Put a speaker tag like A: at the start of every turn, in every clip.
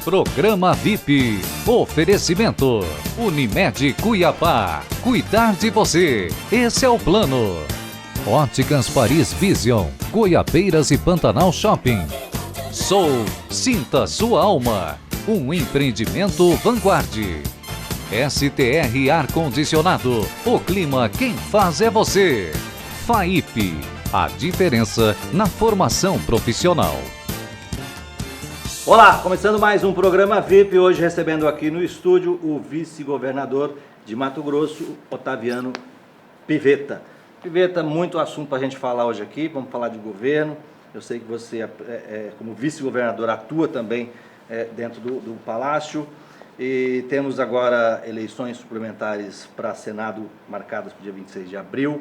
A: Programa VIP. Oferecimento. Unimed Cuiabá. Cuidar de você. Esse é o plano. Óticas Paris Vision. Goiabeiras e Pantanal Shopping. Sou. Sinta sua alma. Um empreendimento Vanguard. STR Ar-Condicionado. O clima quem faz é você. FAIP. A diferença na formação profissional.
B: Olá, começando mais um programa VIP, hoje recebendo aqui no estúdio o vice-governador de Mato Grosso, Otaviano Pivetta. Pivetta, muito assunto para a gente falar hoje aqui, vamos falar de governo. Eu sei que você, como vice-governador, atua também dentro do Palácio. E temos agora eleições suplementares para Senado marcadas para o dia 26 de abril.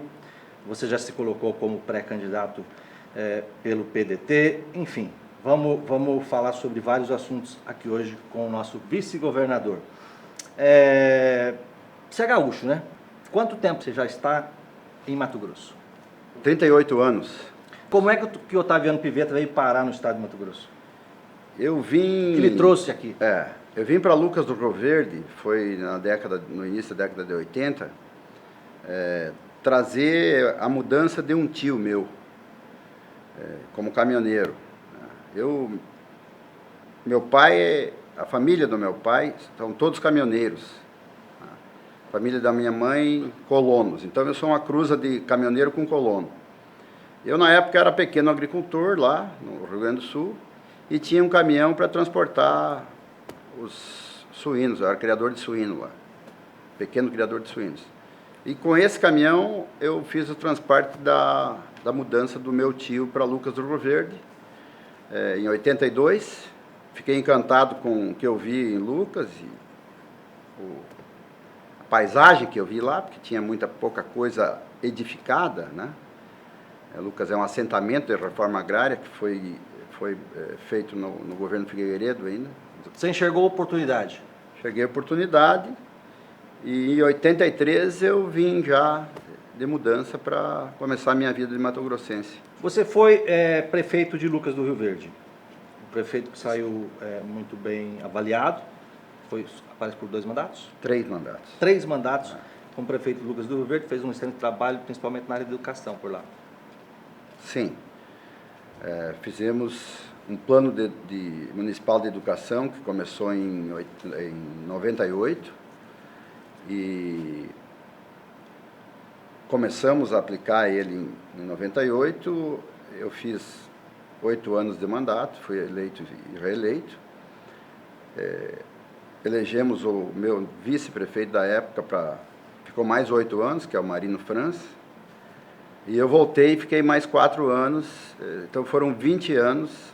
B: Você já se colocou como pré-candidato pelo PDT, enfim. Vamos falar sobre vários assuntos aqui hoje com o nosso vice-governador. Você é gaúcho, né? Quanto tempo você já está em Mato Grosso?
C: 38 anos.
B: Como é que o Otaviano Pivetta veio parar no estado de Mato Grosso?
C: Eu vim...
B: O que ele trouxe aqui?
C: Eu vim para Lucas do Rio Verde, foi no início da década de 80, trazer a mudança de um tio meu, como caminhoneiro. Meu pai, a família do meu pai, são todos caminhoneiros. A família da minha mãe, colonos. Então eu sou uma cruza de caminhoneiro com colono. Eu na época era pequeno agricultor lá no Rio Grande do Sul e tinha um caminhão para transportar os suínos. Eu era criador de suíno lá, pequeno criador de suínos. E com esse caminhão eu fiz o transporte da mudança do meu tio para Lucas do Rio Verde. Em 82, fiquei encantado com o que eu vi em Lucas e a paisagem que eu vi lá, porque tinha pouca coisa edificada, né? Lucas é um assentamento de reforma agrária que foi feito no governo Figueiredo ainda.
B: Você enxergou a oportunidade? Enxerguei
C: a oportunidade e em 83 eu vim já de mudança para começar a minha vida de mato-grossense.
B: Você foi prefeito de Lucas do Rio Verde, um prefeito que saiu muito bem avaliado, aparece por 2 mandatos?
C: 3 mandatos.
B: 3 mandatos como prefeito de Lucas do Rio Verde, fez um excelente trabalho, principalmente na área de educação por lá.
C: Sim, fizemos um plano municipal de educação que começou em 98 e começamos a aplicar ele em 98, eu fiz 8 anos de mandato, fui eleito e reeleito. Elegemos o meu vice-prefeito da época, ficou mais 8 anos, que é o Marino França, e eu voltei e fiquei mais 4 anos, então foram 20 anos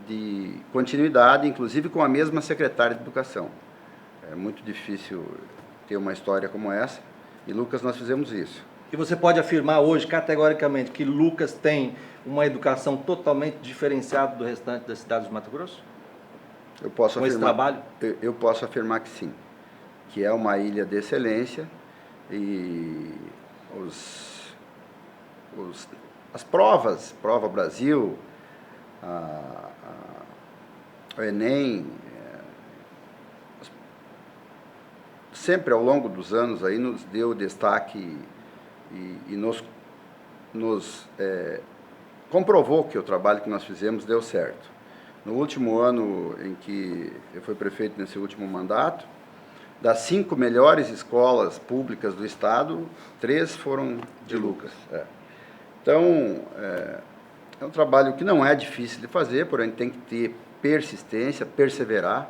C: de continuidade, inclusive com a mesma secretária de Educação. É muito difícil ter uma história como essa. E Lucas, nós fizemos isso.
B: E você pode afirmar hoje, categoricamente, que Lucas tem uma educação totalmente diferenciada do restante das cidades do Mato Grosso?
C: Eu posso
B: afirmar, esse trabalho?
C: Eu posso afirmar que sim. Que é uma ilha de excelência e as provas, Prova Brasil, o Enem, sempre ao longo dos anos aí nos deu destaque e nos comprovou que o trabalho que nós fizemos deu certo. No último ano em que eu fui prefeito, nesse último mandato, das 5 melhores escolas públicas do estado, 3 foram de Lucas. Então, é um trabalho que não é difícil de fazer, porém tem que ter persistência, perseverar.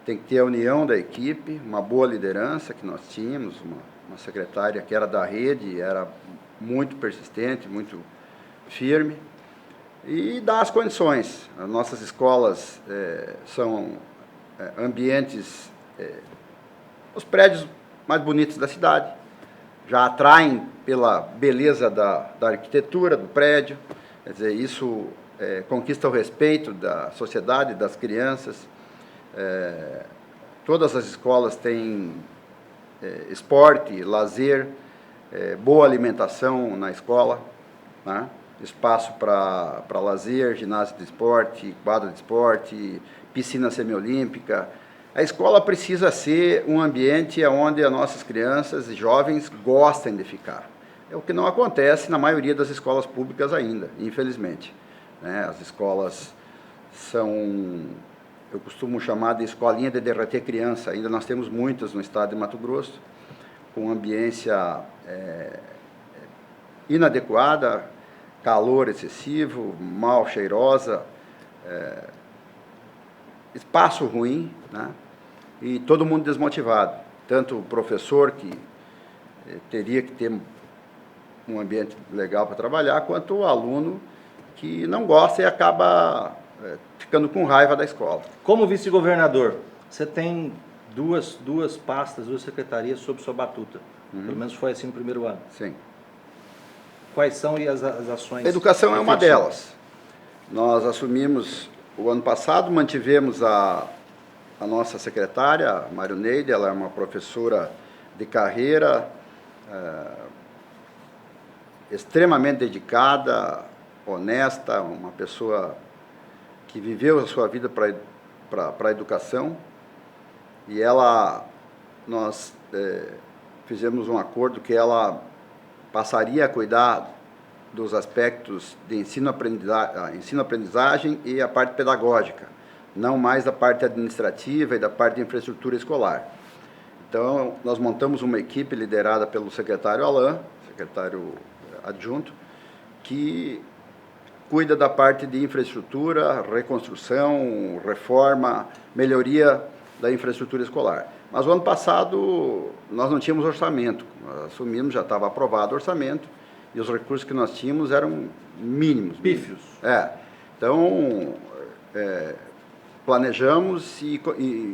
C: Tem que ter a união da equipe, uma boa liderança que nós tínhamos, uma secretária que era da rede, era muito persistente, muito firme, e dar as condições. As nossas escolas são ambientes, os prédios mais bonitos da cidade, já atraem pela beleza da arquitetura do prédio, quer dizer, isso conquista o respeito da sociedade, das crianças. Todas as escolas têm esporte, lazer, boa alimentação na escola, né? espaço para lazer, ginásio de esporte, quadra de esporte, piscina semiolímpica. A escola precisa ser um ambiente onde as nossas crianças e jovens gostem de ficar. É o que não acontece na maioria das escolas públicas ainda, infelizmente. As escolas são, eu costumo chamar de escolinha de derreter criança. Ainda nós temos muitas no estado de Mato Grosso, com ambiência inadequada, calor excessivo, mal cheirosa, espaço ruim, né? E todo mundo desmotivado. Tanto o professor, que teria que ter um ambiente legal para trabalhar, quanto o aluno, que não gosta e acaba ficando com raiva da escola.
B: Como vice-governador, você tem duas pastas, duas secretarias sob sua batuta. Pelo menos foi assim no primeiro ano.
C: Sim.
B: Quais são as ações?
C: A educação é uma
B: efetivas?
C: delas. Nós assumimos o ano passado, mantivemos a nossa secretária, a Mário Neide. Ela é uma professora de carreira, extremamente dedicada, honesta, uma pessoa que viveu a sua vida para a educação. E nós fizemos um acordo que ela passaria a cuidar dos aspectos de ensino-aprendizagem e a parte pedagógica, não mais da parte administrativa e da parte de infraestrutura escolar. Então, nós montamos uma equipe liderada pelo secretário Alain, secretário adjunto, que cuida da parte de infraestrutura, reconstrução, reforma, melhoria da infraestrutura escolar. Mas o ano passado nós não tínhamos orçamento, nós assumimos, já estava aprovado o orçamento, e os recursos que nós tínhamos eram mínimos.
B: Pífios.
C: Então, planejamos e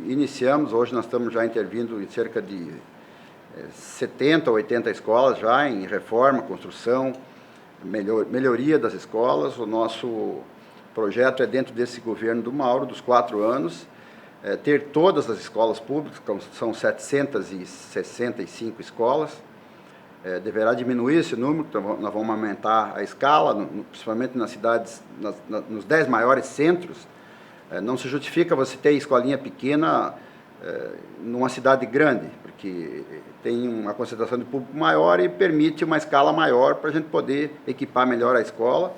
C: iniciamos. Hoje nós estamos já intervindo em cerca de 70, 80 escolas já em reforma, construção, melhoria das escolas. O nosso projeto é dentro desse governo do Mauro, dos 4 anos, ter todas as escolas públicas, são 765 escolas. Deverá diminuir esse número, então nós vamos aumentar a escala, principalmente nas cidades, nos 10 maiores centros. Não se justifica você ter escolinha pequena numa cidade grande, porque tem uma concentração de público maior e permite uma escala maior para a gente poder equipar melhor a escola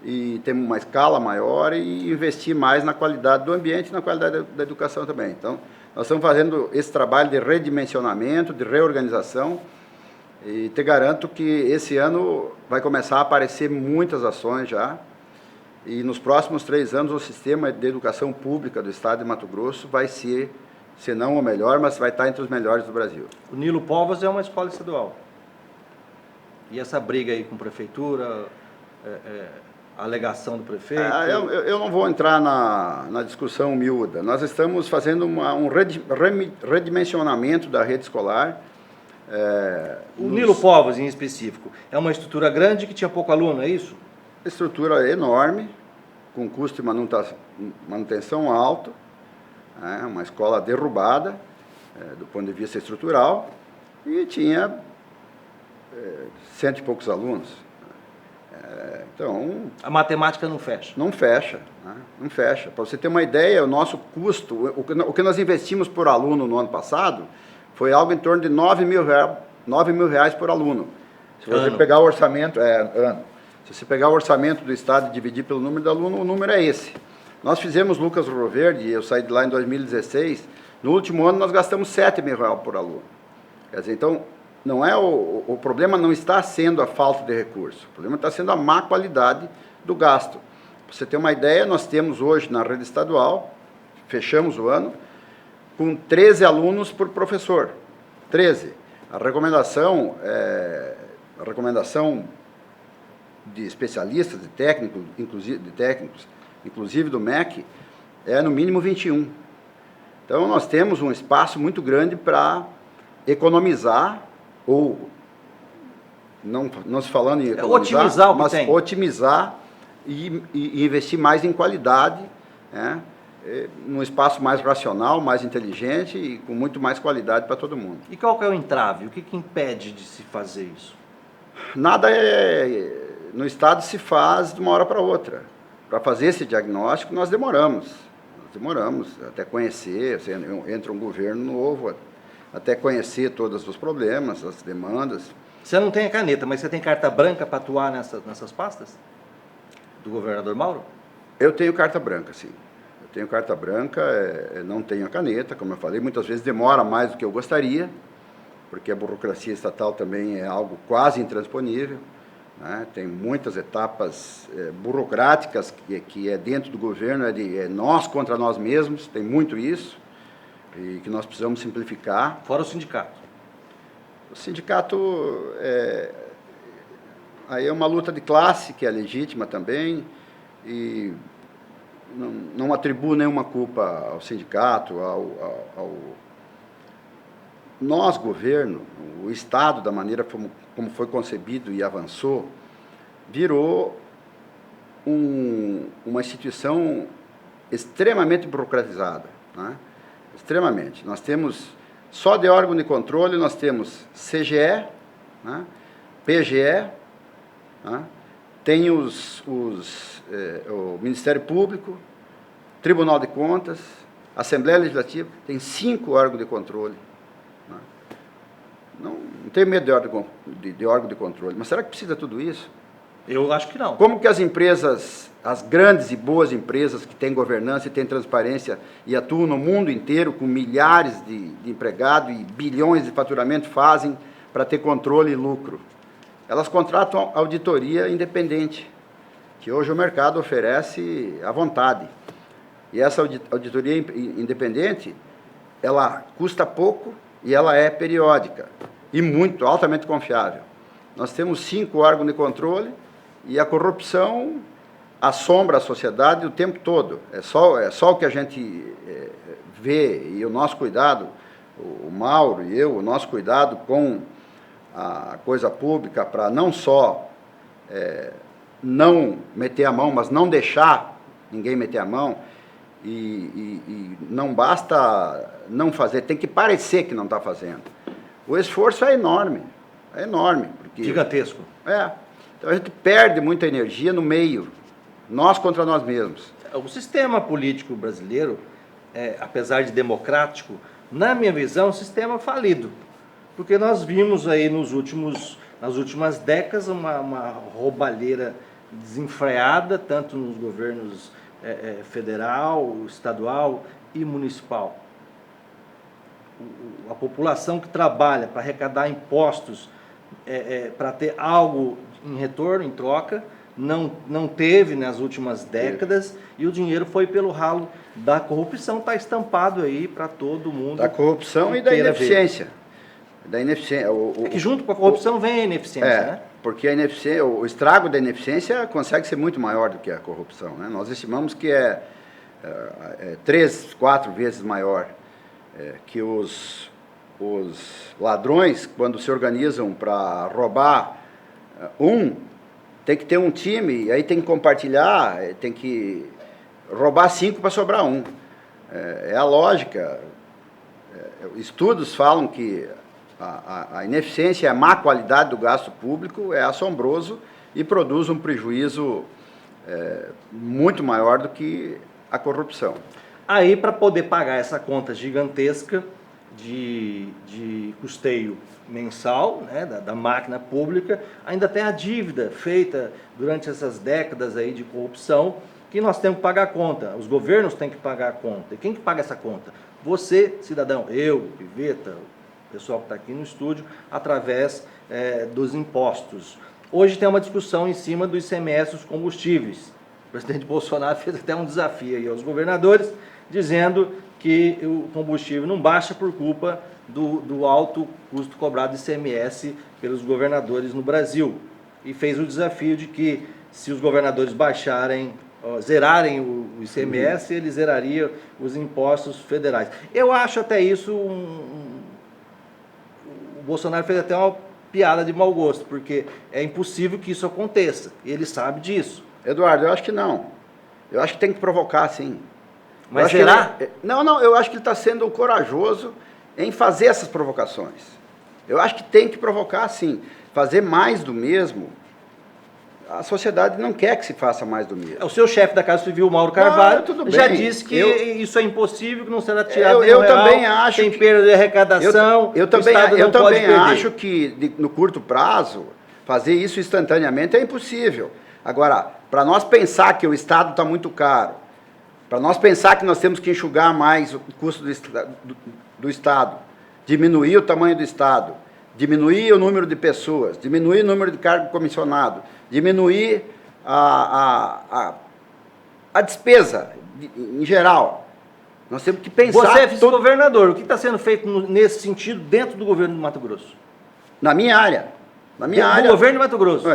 C: e ter uma escala maior e investir mais na qualidade do ambiente e na qualidade da educação também. Então, nós estamos fazendo esse trabalho de redimensionamento, de reorganização, e te garanto que esse ano vai começar a aparecer muitas ações já, e nos próximos 3 anos o sistema de educação pública do estado de Mato Grosso vai ser, se não o melhor, mas vai estar entre os melhores do Brasil.
B: O Nilo Povos é uma escola estadual. E essa briga aí com a prefeitura, a alegação do prefeito...
C: Eu não vou entrar na discussão miúda. Nós estamos fazendo um redimensionamento da rede escolar.
B: O Nilo Povos, em específico, é uma estrutura grande que tinha pouco aluno, é isso?
C: Estrutura enorme, com custo de manutenção alto, uma escola derrubada, do ponto de vista estrutural, e tinha 100 e poucos alunos. Então...
B: A matemática não fecha.
C: Não fecha, né? Não fecha. Para você ter uma ideia, o nosso custo, o que nós investimos por aluno no ano passado, foi algo em torno de R$9 mil por aluno. Se você pegar o orçamento... ano. Se você pegar o orçamento do estado e dividir pelo número de aluno, o número é esse. Nós fizemos Lucas Rio Verde, eu saí de lá em 2016, no último ano nós gastamos R$7 mil por aluno. Quer dizer, então, não é o problema não está sendo a falta de recurso, o problema está sendo a má qualidade do gasto. Para você ter uma ideia, nós temos hoje na rede estadual, fechamos o ano, com 13 alunos por professor. 13. A recomendação de especialistas, de técnicos, inclusive do MEC, é no mínimo 21. Então, nós temos um espaço muito grande para economizar, ou, não se falando em economizar,
B: otimizar o que
C: mas
B: tem.
C: Otimizar e investir mais em qualidade, né? Num espaço mais racional, mais inteligente e com muito mais qualidade para todo mundo.
B: E qual que é o entrave? O que impede de se fazer isso?
C: Nada no Estado se faz de uma hora para outra. Para fazer esse diagnóstico, nós demoramos até conhecer, entra um governo novo, até conhecer todos os problemas, as demandas.
B: Você não tem a caneta, mas você tem carta branca para atuar nessas pastas? Do governador Mauro?
C: Eu tenho carta branca, sim. Eu tenho carta branca, não tenho a caneta, como eu falei, muitas vezes demora mais do que eu gostaria, porque a burocracia estatal também é algo quase intransponível, né? Tem muitas etapas burocráticas que é dentro do governo, é nós contra nós mesmos, tem muito isso, e que nós precisamos simplificar.
B: Fora o sindicato.
C: O sindicato aí é uma luta de classe que é legítima também, e não atribuo nenhuma culpa ao sindicato, nós, governo, o Estado, da maneira como foi concebido e avançou, virou uma instituição extremamente burocratizada, né? Extremamente. Nós temos, só de órgão de controle, nós temos CGE, né? PGE, né? Tem o Ministério Público, Tribunal de Contas, Assembleia Legislativa, tem 5 órgãos de controle. Né? Não tenho medo de órgão de controle, mas será que precisa tudo isso?
B: Eu acho que não.
C: Como que as empresas, as grandes e boas empresas que têm governança e têm transparência e atuam no mundo inteiro com milhares de empregados e bilhões de faturamento fazem para ter controle e lucro? Elas contratam auditoria independente, que hoje o mercado oferece à vontade. E essa auditoria independente, ela custa pouco e ela é periódica e muito, altamente confiável. Nós temos 5 órgãos de controle e a corrupção assombra a sociedade o tempo todo. É só o que a gente vê, e o nosso cuidado, o Mauro e eu, o nosso cuidado com a coisa pública para não só não meter a mão, mas não deixar ninguém meter a mão, e não basta não fazer, tem que parecer que não está fazendo. O esforço é enorme. Porque,
B: gigantesco.
C: Então a gente perde muita energia no meio, nós contra nós mesmos.
B: O sistema político brasileiro, apesar de democrático, na minha visão, é um sistema falido. Porque nós vimos aí nas últimas décadas uma roubalheira desenfreada, tanto nos governos federal, estadual e municipal. A população que trabalha para arrecadar impostos, para ter algo em retorno, em troca, não teve nas últimas décadas, e o dinheiro foi pelo ralo da corrupção, está estampado aí para todo mundo.
C: Da corrupção e da ineficiência.
B: É que junto com a corrupção vem a ineficiência, né?
C: Porque a ineficiência, o estrago da ineficiência consegue ser muito maior do que a corrupção, né? Nós estimamos que é 3, 4 vezes maior, que os ladrões, quando se organizam para roubar tem que ter um time, e aí tem que compartilhar, tem que roubar 5 para sobrar 1. É a lógica. Estudos falam que a ineficiência e a má qualidade do gasto público é assombroso e produz um prejuízo muito maior do que a corrupção.
B: Aí, para poder pagar essa conta gigantesca de custeio mensal, né, da máquina pública, ainda tem a dívida feita durante essas décadas aí de corrupção, que nós temos que pagar a conta, os governos têm que pagar a conta. E quem que paga essa conta? Você, cidadão, eu, Piveta, o pessoal que está aqui no estúdio, através dos impostos. Hoje tem uma discussão em cima do ICMS dos combustíveis. O presidente Bolsonaro fez até um desafio aí aos governadores, dizendo que o combustível não baixa por culpa do alto custo cobrado de ICMS pelos governadores no Brasil. E fez o desafio de que, se os governadores zerarem o ICMS, ele zeraria os impostos federais. Eu acho até isso o Bolsonaro fez até uma piada de mau gosto, porque é impossível que isso aconteça. E ele sabe disso.
C: Eduardo, eu acho que não. Eu acho que tem que provocar, sim.
B: Mas será?
C: Não, eu acho que ele está sendo corajoso em fazer essas provocações. Eu acho que tem que provocar, sim. Fazer mais do mesmo, a sociedade não quer que se faça mais do mesmo.
B: O seu chefe da Casa Civil, Mauro Carvalho, já
C: bem.
B: disse que isso é impossível, que não será tirado
C: Eu também acho
B: tem perda de arrecadação,
C: eu também acho que no curto prazo, fazer isso instantaneamente é impossível. Agora, para nós pensar que o Estado está muito caro, para nós pensar que nós temos que enxugar mais o custo do Estado, diminuir o tamanho do Estado, diminuir o número de pessoas, diminuir o número de cargo comissionado, diminuir a despesa em geral. Nós temos que pensar...
B: Você é vice-governador, o que está sendo feito nesse sentido dentro do governo do Mato Grosso?
C: Na minha área.
B: No governo de Mato Grosso.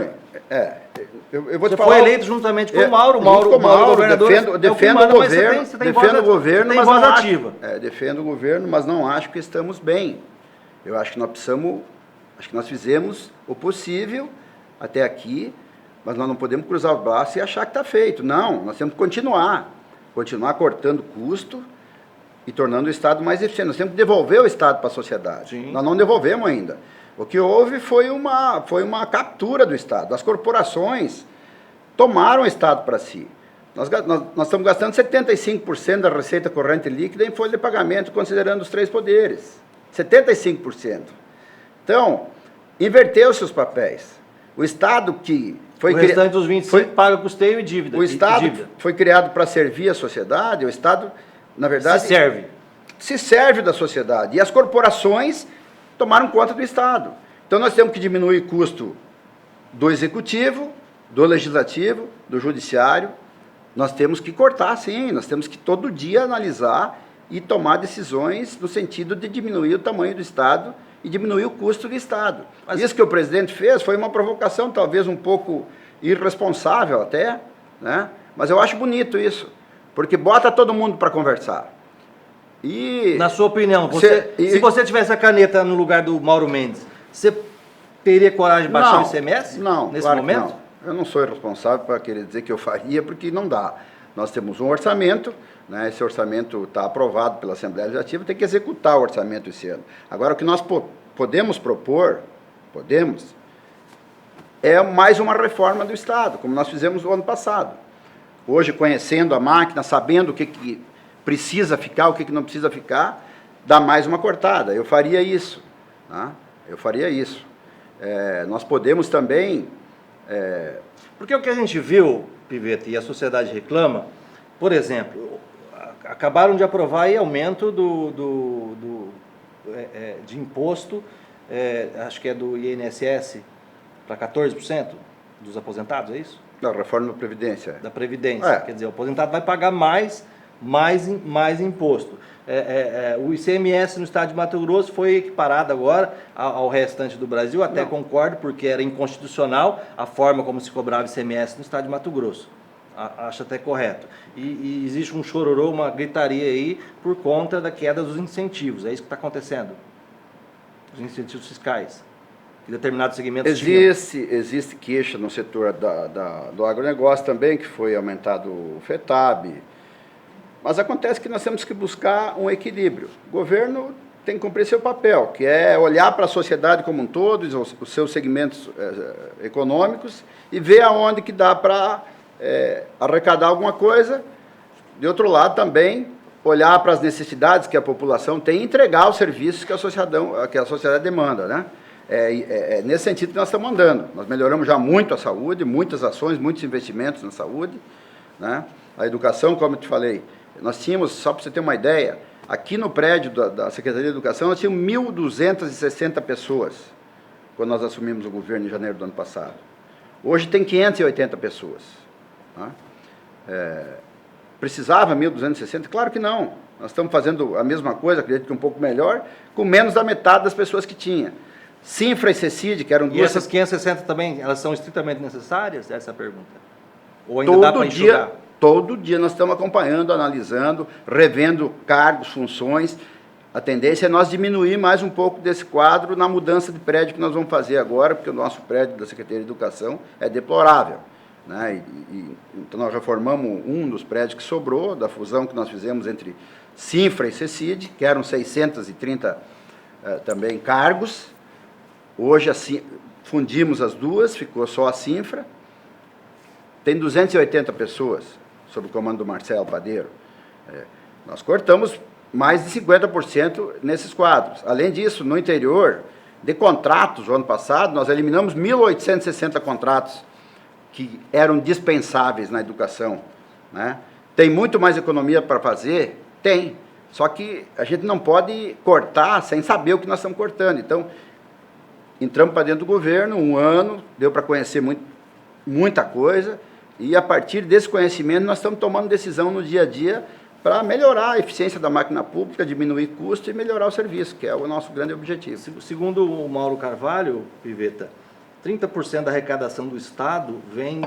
C: Eu vou te
B: você
C: falar,
B: foi eleito juntamente com o Mauro,
C: governador, defendo o governo, defendo o governo, mas não
B: ativa.
C: Defendo o governo, mas não acho que estamos bem. Eu acho que nós fizemos o possível até aqui, mas nós não podemos cruzar os braços e achar que está feito. Não, nós temos que continuar cortando custo e tornando o Estado mais eficiente. Nós temos que devolver o Estado para a sociedade. Sim. Nós não devolvemos ainda. O que houve foi uma captura do Estado. As corporações tomaram o Estado para si. Nós estamos gastando 75% da receita corrente líquida em folha de pagamento, considerando os 3 poderes. 75%. Então, inverteu-se os papéis. O Estado que foi...
B: O restante dos 25% paga custeio e dívida.
C: O Estado foi criado para servir a sociedade, o Estado, na verdade... Se serve da sociedade. E as corporações tomaram conta do Estado. Então, nós temos que diminuir o custo do Executivo, do Legislativo, do Judiciário. Nós temos que cortar, sim. Nós temos que todo dia analisar e tomar decisões no sentido de diminuir o tamanho do Estado e diminuir o custo do Estado. Mas isso que o presidente fez foi uma provocação, talvez um pouco irresponsável até, né? Mas eu acho bonito isso, porque bota todo mundo para conversar.
B: Na sua opinião, se você tivesse a caneta no lugar do Mauro Mendes, você teria coragem de baixar o ICMS nesse momento?
C: Não. Eu não sou responsável para querer dizer que eu faria, porque não dá. Nós temos um orçamento, né? Esse orçamento está aprovado pela Assembleia Legislativa, tem que executar o orçamento esse ano. Agora, o que nós podemos propor, é mais uma reforma do Estado, como nós fizemos no ano passado. Hoje, conhecendo a máquina, sabendo o que precisa ficar, o que não precisa ficar, dá mais uma cortada. Eu faria isso. Tá? Nós podemos também...
B: Porque o que a gente viu, Pivetta, e a sociedade reclama, por exemplo, acabaram de aprovar aí aumento de imposto, acho que é do INSS, para 14% dos aposentados, é isso?
C: Da reforma da Previdência.
B: Da Previdência. Quer dizer, o aposentado vai pagar mais imposto. O ICMS no estado de Mato Grosso foi equiparado agora ao restante do Brasil, até concordo, porque era inconstitucional a forma como se cobrava ICMS no estado de Mato Grosso. Acho até correto. E existe um chororô, uma gritaria aí por conta da queda dos incentivos. É isso que está acontecendo? Os incentivos fiscais. Que determinados segmentos
C: existe queixa no setor do agronegócio também, que foi aumentado o FETAB. Mas acontece que nós temos que buscar um equilíbrio. O governo tem que cumprir seu papel, que é olhar para a sociedade como um todo, os seus segmentos econômicos, e ver aonde que dá para arrecadar alguma coisa. De outro lado, também, olhar para as necessidades que a população tem e entregar os serviços que a sociedade demanda, né? Nesse sentido que nós estamos andando. Nós melhoramos já muito a saúde, muitas ações, muitos investimentos na saúde, né? A educação, como eu te falei, nós tínhamos, só para você ter uma ideia, aqui no prédio da Secretaria de Educação, nós tínhamos 1.260 pessoas, quando nós assumimos o governo em janeiro do ano passado. Hoje tem 580 pessoas. Tá? Precisava 1.260? Claro que não. Nós estamos fazendo a mesma coisa, acredito que um pouco melhor, com menos da metade das pessoas que tinha. Sinfra e Cecid, que eram duas...
B: E essas 560 também, elas são estritamente necessárias? Essa é a pergunta. Ou ainda dá para enxugar?
C: Todo dia nós estamos acompanhando, analisando, revendo cargos, funções. A tendência é nós diminuir mais um pouco desse quadro na mudança de prédio que nós vamos fazer agora, porque o nosso prédio da Secretaria de Educação é deplorável. Né? Então nós reformamos um dos prédios que sobrou, da fusão que nós fizemos entre Sinfra e Cecid, que eram 630 também cargos. Hoje assim, fundimos as duas, ficou só a Sinfra. tem 280 pessoas, sob o comando do Marcelo Padeiro. Nós cortamos mais de 50% nesses quadros. Além disso, no interior, de contratos, o ano passado, nós eliminamos 1.860 contratos que eram dispensáveis na educação, né? Tem muito mais economia para fazer? Tem. Só que a gente não pode cortar sem saber o que nós estamos cortando. Então, entramos para dentro do governo, 1 ano, deu para conhecer muita coisa, e a partir desse conhecimento nós estamos tomando decisão no dia a dia para melhorar a eficiência da máquina pública, diminuir custo e melhorar o serviço, que é o nosso grande objetivo.
B: Segundo o Mauro Carvalho, Pivetta, 30% da arrecadação do Estado vem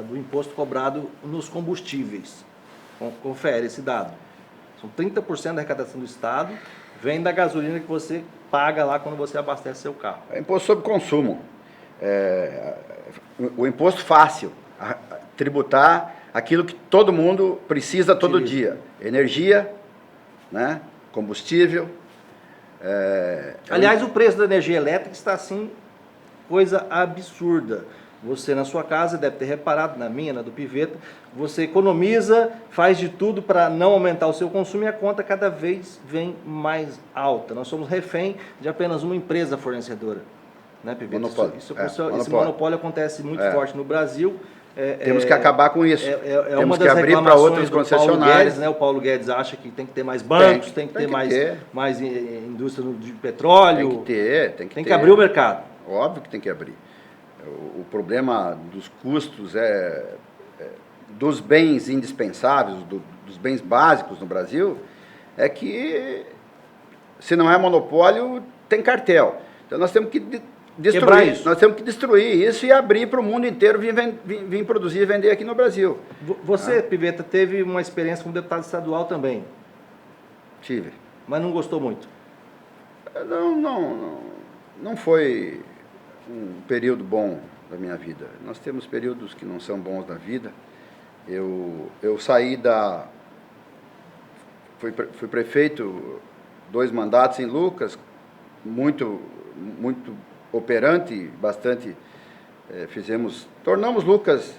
B: do imposto cobrado nos combustíveis. Confere esse dado. São 30% da arrecadação do Estado vem da gasolina que você paga lá quando você abastece seu carro.
C: É imposto sobre consumo. O imposto fácil, tributar aquilo que todo mundo precisa todo dia. Energia, né? Combustível.
B: Aliás, o preço da energia elétrica está assim, coisa absurda. Você na sua casa deve ter reparado, na minha, na do Pivetta, você economiza, faz de tudo para não aumentar o seu consumo e a conta cada vez vem mais alta. Nós somos refém de apenas uma empresa fornecedora. Né, Pivetta?
C: Monopólio.
B: Esse monopólio acontece muito forte no Brasil.
C: Temos que acabar com isso.
B: Temos
C: que abrir para outros concessionários.
B: O Paulo Guedes acha que tem que ter mais bancos, tem que ter mais indústria de petróleo.
C: Tem
B: que abrir o mercado.
C: Óbvio que tem que abrir. O problema dos custos dos bens indispensáveis, dos bens básicos no Brasil, é que, se não é monopólio, tem cartel. Então nós temos que destruir isso. Nós temos que destruir isso e abrir para o mundo inteiro vir produzir e vender aqui no Brasil.
B: Você, Pivetta, teve uma experiência como deputado estadual também?
C: Tive.
B: Mas não gostou muito?
C: Não foi um período bom da minha vida. Nós temos períodos que não são bons da vida. Eu saí fui prefeito 2 mandatos em Lucas, muito operante, bastante, tornamos Lucas,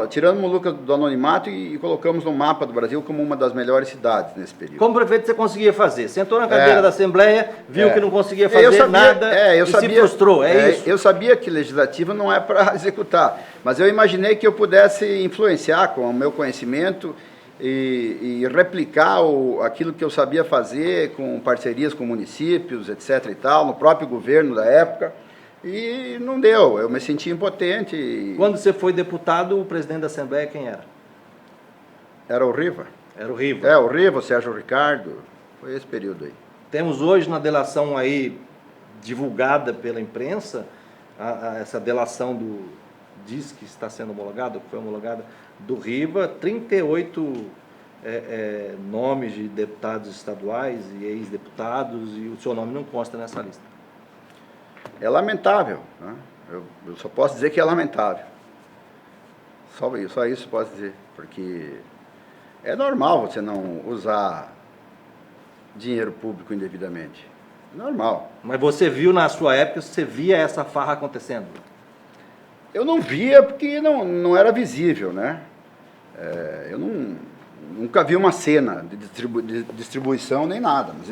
C: tiramos Lucas do anonimato e colocamos no mapa do Brasil como uma das melhores cidades nesse período.
B: Como prefeito você conseguia fazer? Sentou na cadeira da Assembleia, viu que não conseguia fazer nada se frustrou, isso?
C: Eu sabia que legislativo não é para executar, mas eu imaginei que eu pudesse influenciar com o meu conhecimento e replicar aquilo que eu sabia fazer com parcerias com municípios, etc. e tal, no próprio governo da época, e não deu, eu me senti impotente.
B: Quando você foi deputado, o presidente da Assembleia quem era?
C: Era o Riva.
B: Era o Riva.
C: O Riva, o Sérgio Ricardo, foi esse período aí.
B: Temos hoje na delação aí, divulgada pela imprensa, essa delação diz que está sendo homologada, que foi homologada, do Riva, 38 nomes de deputados estaduais e ex-deputados, e o seu nome não consta nessa lista.
C: É lamentável, né? Eu só posso dizer que é lamentável. Só isso posso dizer, porque é normal você não usar dinheiro público indevidamente. É normal.
B: Mas você viu na sua época, você via essa farra acontecendo?
C: Eu não via porque não era visível, né? Eu nunca vi uma cena de distribuição nem nada, mas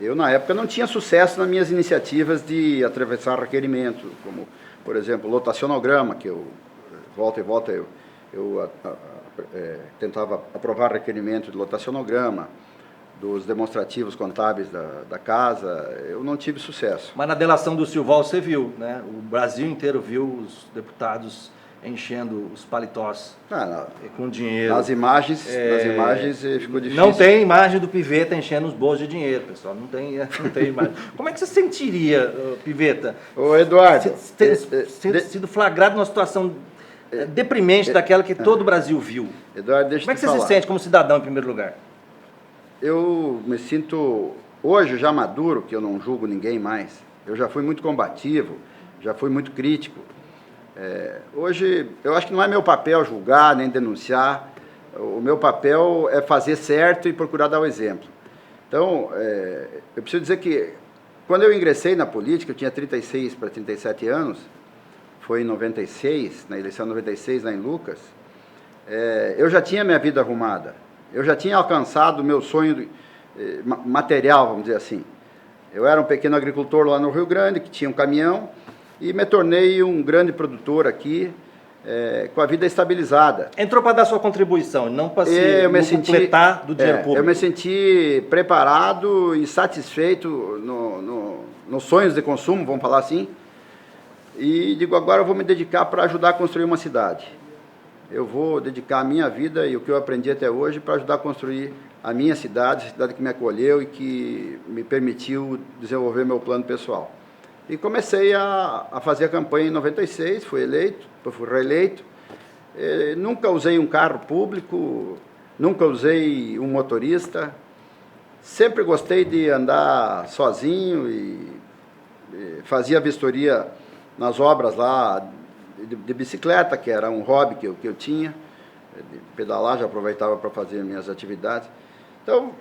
C: eu na época não tinha sucesso nas minhas iniciativas de atravessar requerimento, como, por exemplo, lotacionograma, que eu, volta e volta, eu tentava aprovar requerimento de lotacionograma, dos demonstrativos contábeis da casa, eu não tive sucesso.
B: Mas na delação do Silval você viu, né? O Brasil inteiro viu os deputados enchendo os paletós com dinheiro.
C: Nas imagens ficou difícil.
B: Não tem imagem do Pivetta enchendo os bolsos de dinheiro, pessoal. Não tem imagem. Como é que você sentiria, Pivetta?
C: Ô, Eduardo,
B: ter sido flagrado numa situação deprimente daquela que todo o Brasil viu?
C: Eduardo, deixa eu te falar.
B: Como é que você se sente como cidadão, em primeiro lugar?
C: Eu me sinto, hoje já maduro, que eu não julgo ninguém mais. Eu já fui muito combativo, já fui muito crítico. Hoje, eu acho que não é meu papel julgar, nem denunciar. O meu papel é fazer certo e procurar dar o exemplo. Então, eu preciso dizer que, quando eu ingressei na política, eu tinha 36 para 37 anos, foi em 96, na eleição de 96 lá em Lucas, eu já tinha minha vida arrumada. Eu já tinha alcançado o meu sonho material, vamos dizer assim. Eu era um pequeno agricultor lá no Rio Grande, que tinha um caminhão, e me tornei um grande produtor aqui, com a vida estabilizada.
B: Entrou para dar sua contribuição, não para se completar do dinheiro público.
C: Eu me senti preparado e satisfeito nos sonhos de consumo, vamos falar assim, e digo, agora eu vou me dedicar para ajudar a construir uma cidade. Eu vou dedicar a minha vida e o que eu aprendi até hoje para ajudar a construir a minha cidade, a cidade que me acolheu e que me permitiu desenvolver meu plano pessoal. E comecei a fazer a campanha em 96, fui eleito, fui reeleito. Nunca usei um carro público, nunca usei um motorista. Sempre gostei de andar sozinho e fazia vistoria nas obras lá de bicicleta, que era um hobby que eu tinha. De pedalar, já aproveitava para fazer minhas atividades. Então,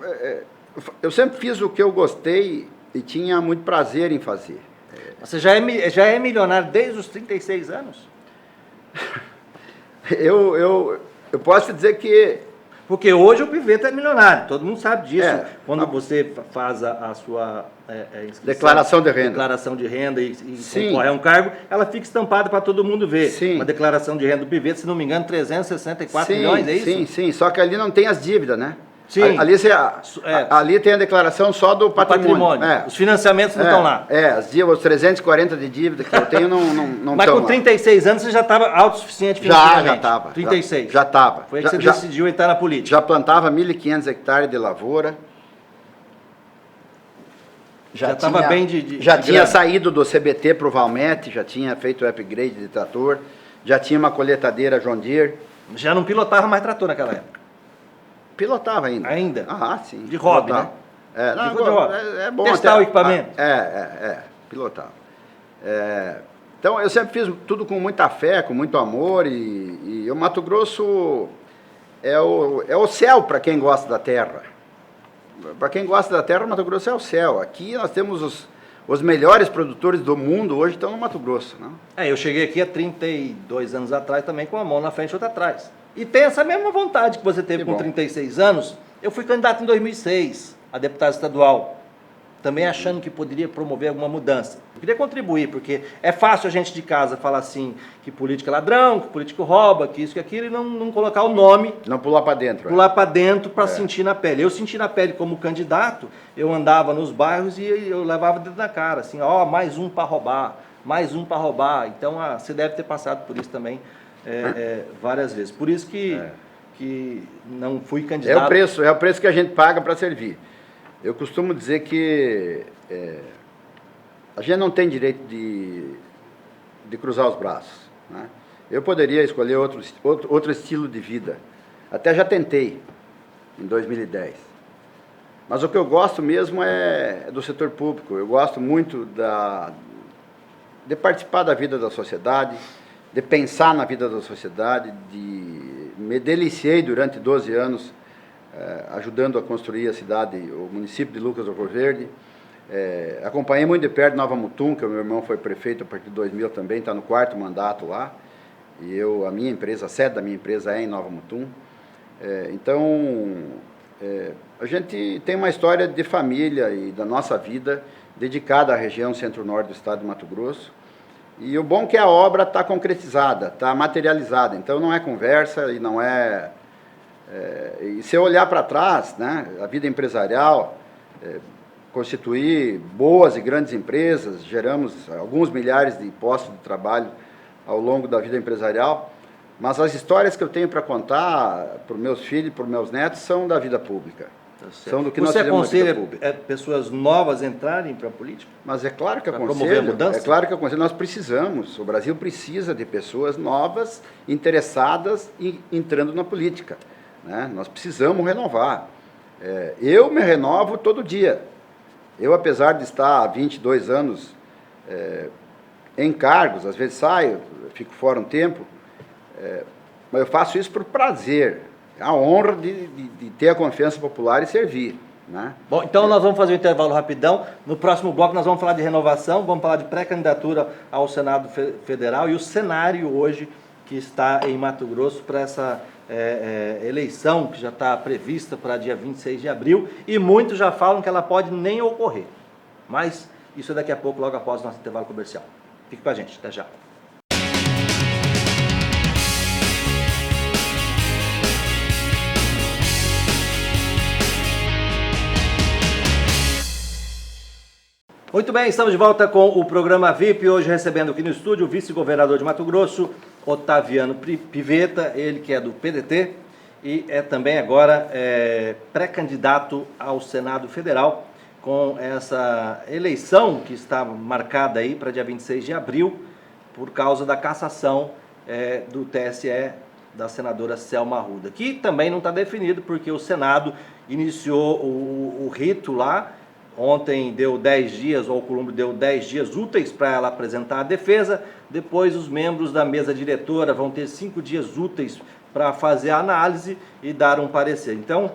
C: eu sempre fiz o que eu gostei e tinha muito prazer em fazer.
B: Você já é milionário desde os 36 anos?
C: Eu posso dizer que...
B: Porque hoje o Pivetta é milionário, todo mundo sabe disso. Quando você faz a sua
C: declaração de renda.
B: Declaração de renda e concorre a um cargo, ela fica estampada para todo mundo ver.
C: Sim.
B: Uma declaração de renda do Pivetta, se não me engano, 364 milhões, é isso?
C: Sim, só que ali não tem as dívidas, né?
B: Sim.
C: Ali tem a declaração só do patrimônio.
B: Os financiamentos não estão lá.
C: Os 340 de dívida que eu tenho não estão lá.
B: Mas com 36 anos você já estava autossuficiente financeiramente?
C: Já estava.
B: 36?
C: Já estava.
B: Foi aí que você decidiu entrar na política?
C: Já plantava 1.500 hectares de lavoura. Já estava bem já tinha saído do CBT para o Valmet, já tinha feito o upgrade de trator, já tinha uma colheitadeira John Deere.
B: Já não pilotava mais trator naquela época?
C: Pilotava ainda.
B: Ainda?
C: Ah, sim.
B: De hobby, né?
C: De hobby. É bom
B: testar o equipamento.
C: Pilotava. Então, eu sempre fiz tudo com muita fé, com muito amor, e o Mato Grosso é o céu para quem gosta da terra. Para quem gosta da terra, o Mato Grosso é o céu. Aqui nós temos os melhores produtores do mundo hoje estão no Mato Grosso. Não?
B: Eu cheguei aqui há 32 anos atrás também com uma mão na frente e outra atrás. E tem essa mesma vontade que você teve com 36 anos. Eu fui candidato em 2006 a deputado estadual, também achando que poderia promover alguma mudança. Eu queria contribuir, porque é fácil a gente de casa falar assim, que político é ladrão, que político rouba, que isso, que aquilo, e não colocar o nome.
C: Não pular para dentro.
B: Pular para dentro para sentir na pele. Eu senti na pele como candidato, eu andava nos bairros e eu levava o dedo na cara, assim, mais um para roubar, mais um para roubar. Então, você deve ter passado por isso também. Várias vezes. Por isso que não fui candidato.
C: É o preço que a gente paga para servir. Eu costumo dizer que a gente não tem direito de cruzar os braços. Né? Eu poderia escolher outro estilo de vida. Até já tentei, em 2010. Mas o que eu gosto mesmo é do setor público. Eu gosto muito de participar da vida da sociedade, de pensar na vida da sociedade, me deliciei durante 12 anos ajudando a construir a cidade, o município de Lucas do Rio Verde. Acompanhei muito de perto Nova Mutum, que o meu irmão foi prefeito a partir de 2000 também, está no 4º mandato lá. E a sede da minha empresa é em Nova Mutum. A gente tem uma história de família e da nossa vida dedicada à região centro-norte do estado de Mato Grosso. E o bom é que a obra está concretizada, está materializada, então não é conversa e não é... e se eu olhar para trás, né, a vida empresarial, constituir boas e grandes empresas, geramos alguns milhares de postos de trabalho ao longo da vida empresarial, mas as histórias que eu tenho para contar para os meus filhos e para os meus netos são da vida pública. São do que nós fizemos na vida pública.
B: Você aconselha pessoas novas entrarem para a política?
C: Mas é claro que aconselho.
B: Promover a mudança?
C: É claro que aconselho. Nós precisamos, o Brasil precisa de pessoas novas, interessadas e entrando na política. Né? Nós precisamos renovar. Eu me renovo todo dia. Eu, apesar de estar há 22 anos em cargos, às vezes saio, fico fora um tempo, mas eu faço isso por prazer. A honra de ter a confiança popular e servir. né?
B: Bom, então nós vamos fazer um intervalo rapidão. No próximo bloco nós vamos falar de renovação, vamos falar de pré-candidatura ao Senado Federal e o cenário hoje que está em Mato Grosso para essa eleição que já está prevista para dia 26 de abril e muitos já falam que ela pode nem ocorrer. Mas isso é daqui a pouco, logo após o nosso intervalo comercial. Fique com a gente, até já. Muito bem, estamos de volta com o programa VIP, hoje recebendo aqui no estúdio o vice-governador de Mato Grosso, Otaviano Pivetta, ele que é do PDT e é também agora pré-candidato ao Senado Federal com essa eleição que está marcada aí para dia 26 de abril por causa da cassação do TSE da senadora Selma Arruda, que também não está definido porque o Senado iniciou o rito lá. Ontem deu 10 dias, o Alcolumbre deu 10 dias úteis para ela apresentar a defesa, depois os membros da mesa diretora vão ter 5 dias úteis para fazer a análise e dar um parecer. Então,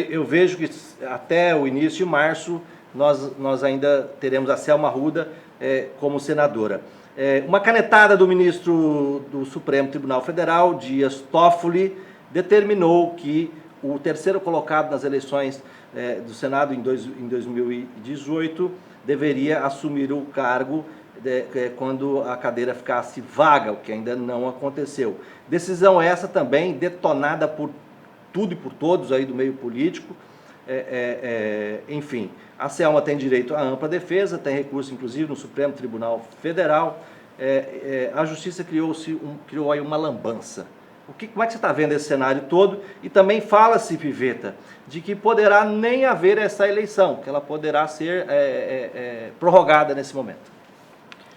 B: eu vejo que até o início de março nós ainda teremos a Selma Arruda como senadora. Uma canetada do ministro do Supremo Tribunal Federal, Dias Toffoli, determinou que o terceiro colocado nas eleições do Senado em 2018 deveria assumir o cargo quando a cadeira ficasse vaga, o que ainda não aconteceu. Decisão essa também detonada por tudo e por todos aí do meio político. Enfim, a Selma tem direito à ampla defesa, tem recurso inclusive no Supremo Tribunal Federal. A Justiça criou aí uma lambança. Como é que você está vendo esse cenário todo? E também fala-se, Pivetta, de que poderá nem haver essa eleição, que ela poderá ser prorrogada nesse momento.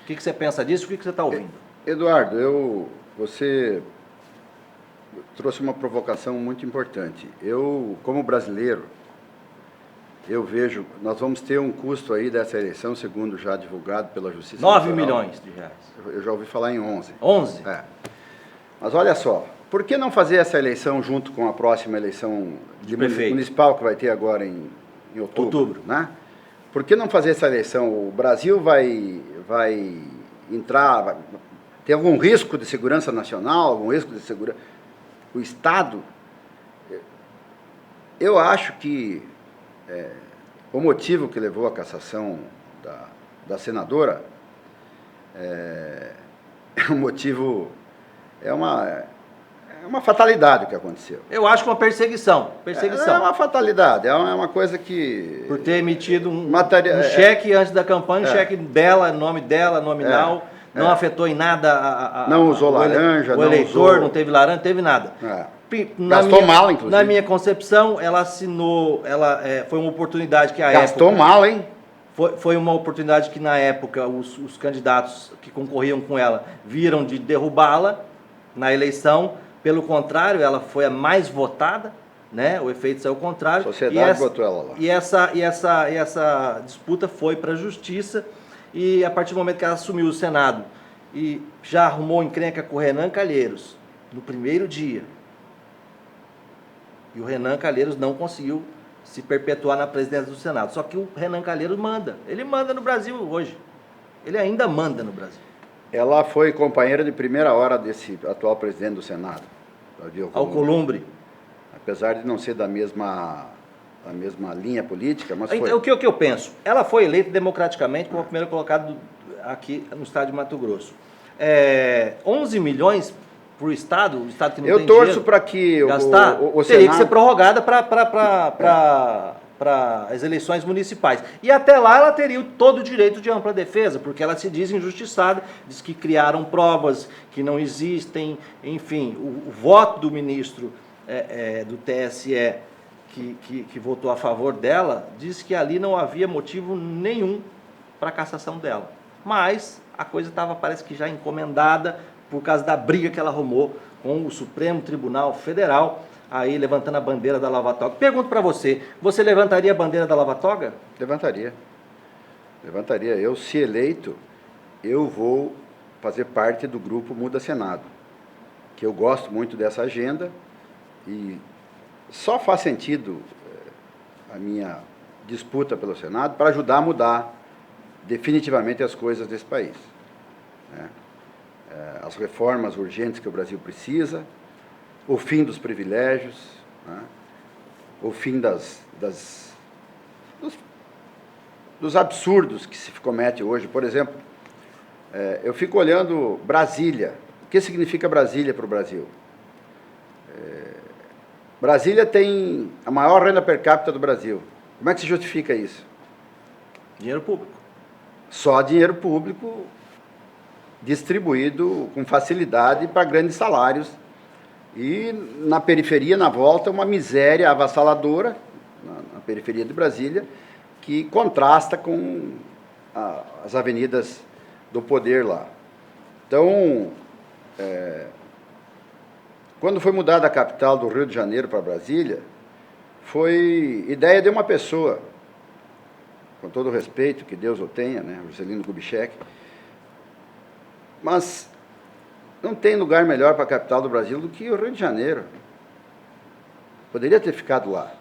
B: O que você pensa disso? O que você está ouvindo?
C: Eduardo, você trouxe uma provocação muito importante. Eu, como brasileiro, eu vejo, nós vamos ter um custo aí dessa eleição, segundo já divulgado pela Justiça
B: 9 milhões de reais.
C: Eu já ouvi falar em 11.
B: 11?
C: Mas olha só, por que não fazer essa eleição junto com a próxima eleição municipal que vai ter agora em outubro? Né? Por que não fazer essa eleição? O Brasil vai entrar, tem algum risco de segurança nacional, algum risco de segurança... O Estado, eu acho que o motivo que levou à cassação da senadora é um motivo, é uma fatalidade o que aconteceu.
B: Eu acho que uma perseguição.
C: É uma fatalidade, é uma coisa que...
B: Por ter emitido um cheque antes da campanha, um cheque dela, nome dela, nominal, não afetou em nada
C: não usou laranja,
B: o eleitor, não teve laranja, não teve nada.
C: Gastou mal, inclusive.
B: Na minha concepção, ela assinou, foi uma oportunidade que
C: Gastou mal, hein?
B: Foi uma oportunidade que na época os candidatos que concorriam com ela viram de derrubá-la na eleição. Pelo contrário, ela foi a mais votada, né? O efeito saiu ao contrário.
C: A sociedade botou ela lá.
B: E essa disputa foi para a Justiça e a partir do momento que ela assumiu o Senado e já arrumou encrenca com o Renan Calheiros no primeiro dia. E o Renan Calheiros não conseguiu se perpetuar na presidência do Senado. Só que o Renan Calheiros manda. Ele manda no Brasil hoje. Ele ainda manda no Brasil.
C: Ela foi companheira de primeira hora desse atual presidente do Senado,
B: Alcolumbre.
C: Apesar de não ser da mesma linha política, mas
B: então,
C: foi.
B: O que eu penso? Ela foi eleita democraticamente como a primeira colocada aqui no estado de Mato Grosso. 11 milhões para o Estado que não tem dinheiro...
C: Eu torço para que
B: gastar,
C: o
B: teria
C: Senado...
B: que ser prorrogada para as eleições municipais. E até lá ela teria todo o direito de ampla defesa, porque ela se diz injustiçada, diz que criaram provas que não existem, enfim, o voto do ministro do TSE que votou a favor dela, diz que ali não havia motivo nenhum para a cassação dela. Mas a coisa estava, parece que já encomendada por causa da briga que ela arrumou com o Supremo Tribunal Federal, aí levantando a bandeira da Lava Toga. Pergunto para você, você levantaria a bandeira da Lava Toga?
C: Levantaria. Eu, se eleito, eu vou fazer parte do grupo Muda Senado, que eu gosto muito dessa agenda e só faz sentido minha disputa pelo Senado para ajudar a mudar definitivamente as coisas desse país, né? As reformas urgentes que o Brasil precisa, o fim dos privilégios, né? O fim dos absurdos que se comete hoje. Por exemplo, eu fico olhando Brasília. O que significa Brasília para o Brasil? Brasília tem a maior renda per capita do Brasil. Como é que se justifica isso?
B: Dinheiro público.
C: Só dinheiro público distribuído com facilidade para grandes salários. E na periferia, na volta, uma miséria avassaladora, na periferia de Brasília, que contrasta com as avenidas do poder lá. Então, quando foi mudada a capital do Rio de Janeiro para Brasília, foi ideia de uma pessoa, com todo o respeito, que Deus o tenha, né, Juscelino Kubitschek, mas não tem lugar melhor para a capital do Brasil do que o Rio de Janeiro. Poderia ter ficado lá.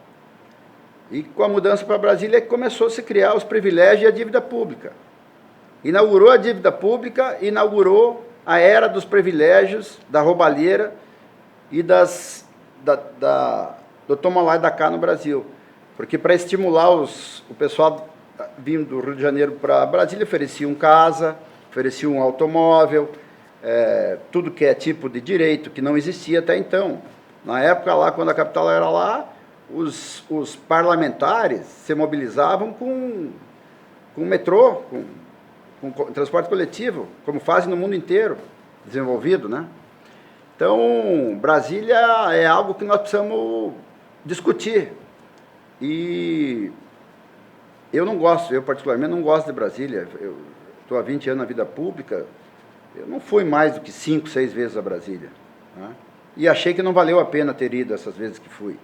C: E com a mudança para Brasília começou a se criar os privilégios e a dívida pública. Inaugurou a dívida pública, inaugurou a era dos privilégios, da roubalheira e do toma lá e da cá no Brasil. Porque para estimular o pessoal vindo do Rio de Janeiro para Brasília, ofereciam casa, ofereciam um automóvel, tudo que é tipo de direito, que não existia até então. Na época lá, quando a capital era lá, os parlamentares se mobilizavam com metrô, com transporte coletivo, como fazem no mundo inteiro, desenvolvido, né? Então, Brasília é algo que nós precisamos discutir. E eu particularmente não gosto de Brasília. Eu estou há 20 anos na vida pública, eu não fui mais do que 5, 6 vezes a Brasília, né? E achei que não valeu a pena ter ido essas vezes que fui.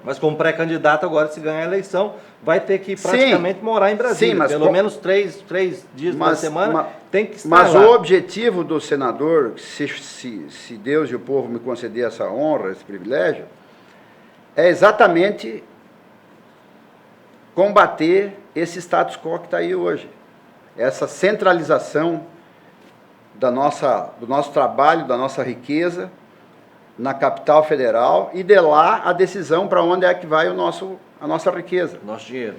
B: Mas como pré-candidato agora, se ganhar a eleição, vai ter que praticamente morar em Brasília. Sim, mas pelo menos 3 dias na semana tem que estar
C: lá. Mas
B: o
C: objetivo do senador, se Deus e o povo me conceder essa honra, esse privilégio, é exatamente combater esse status quo que está aí hoje. Essa centralização do nosso trabalho, da nossa riqueza, na capital federal, e de lá a decisão para onde é que vai a nossa riqueza.
B: Nosso dinheiro.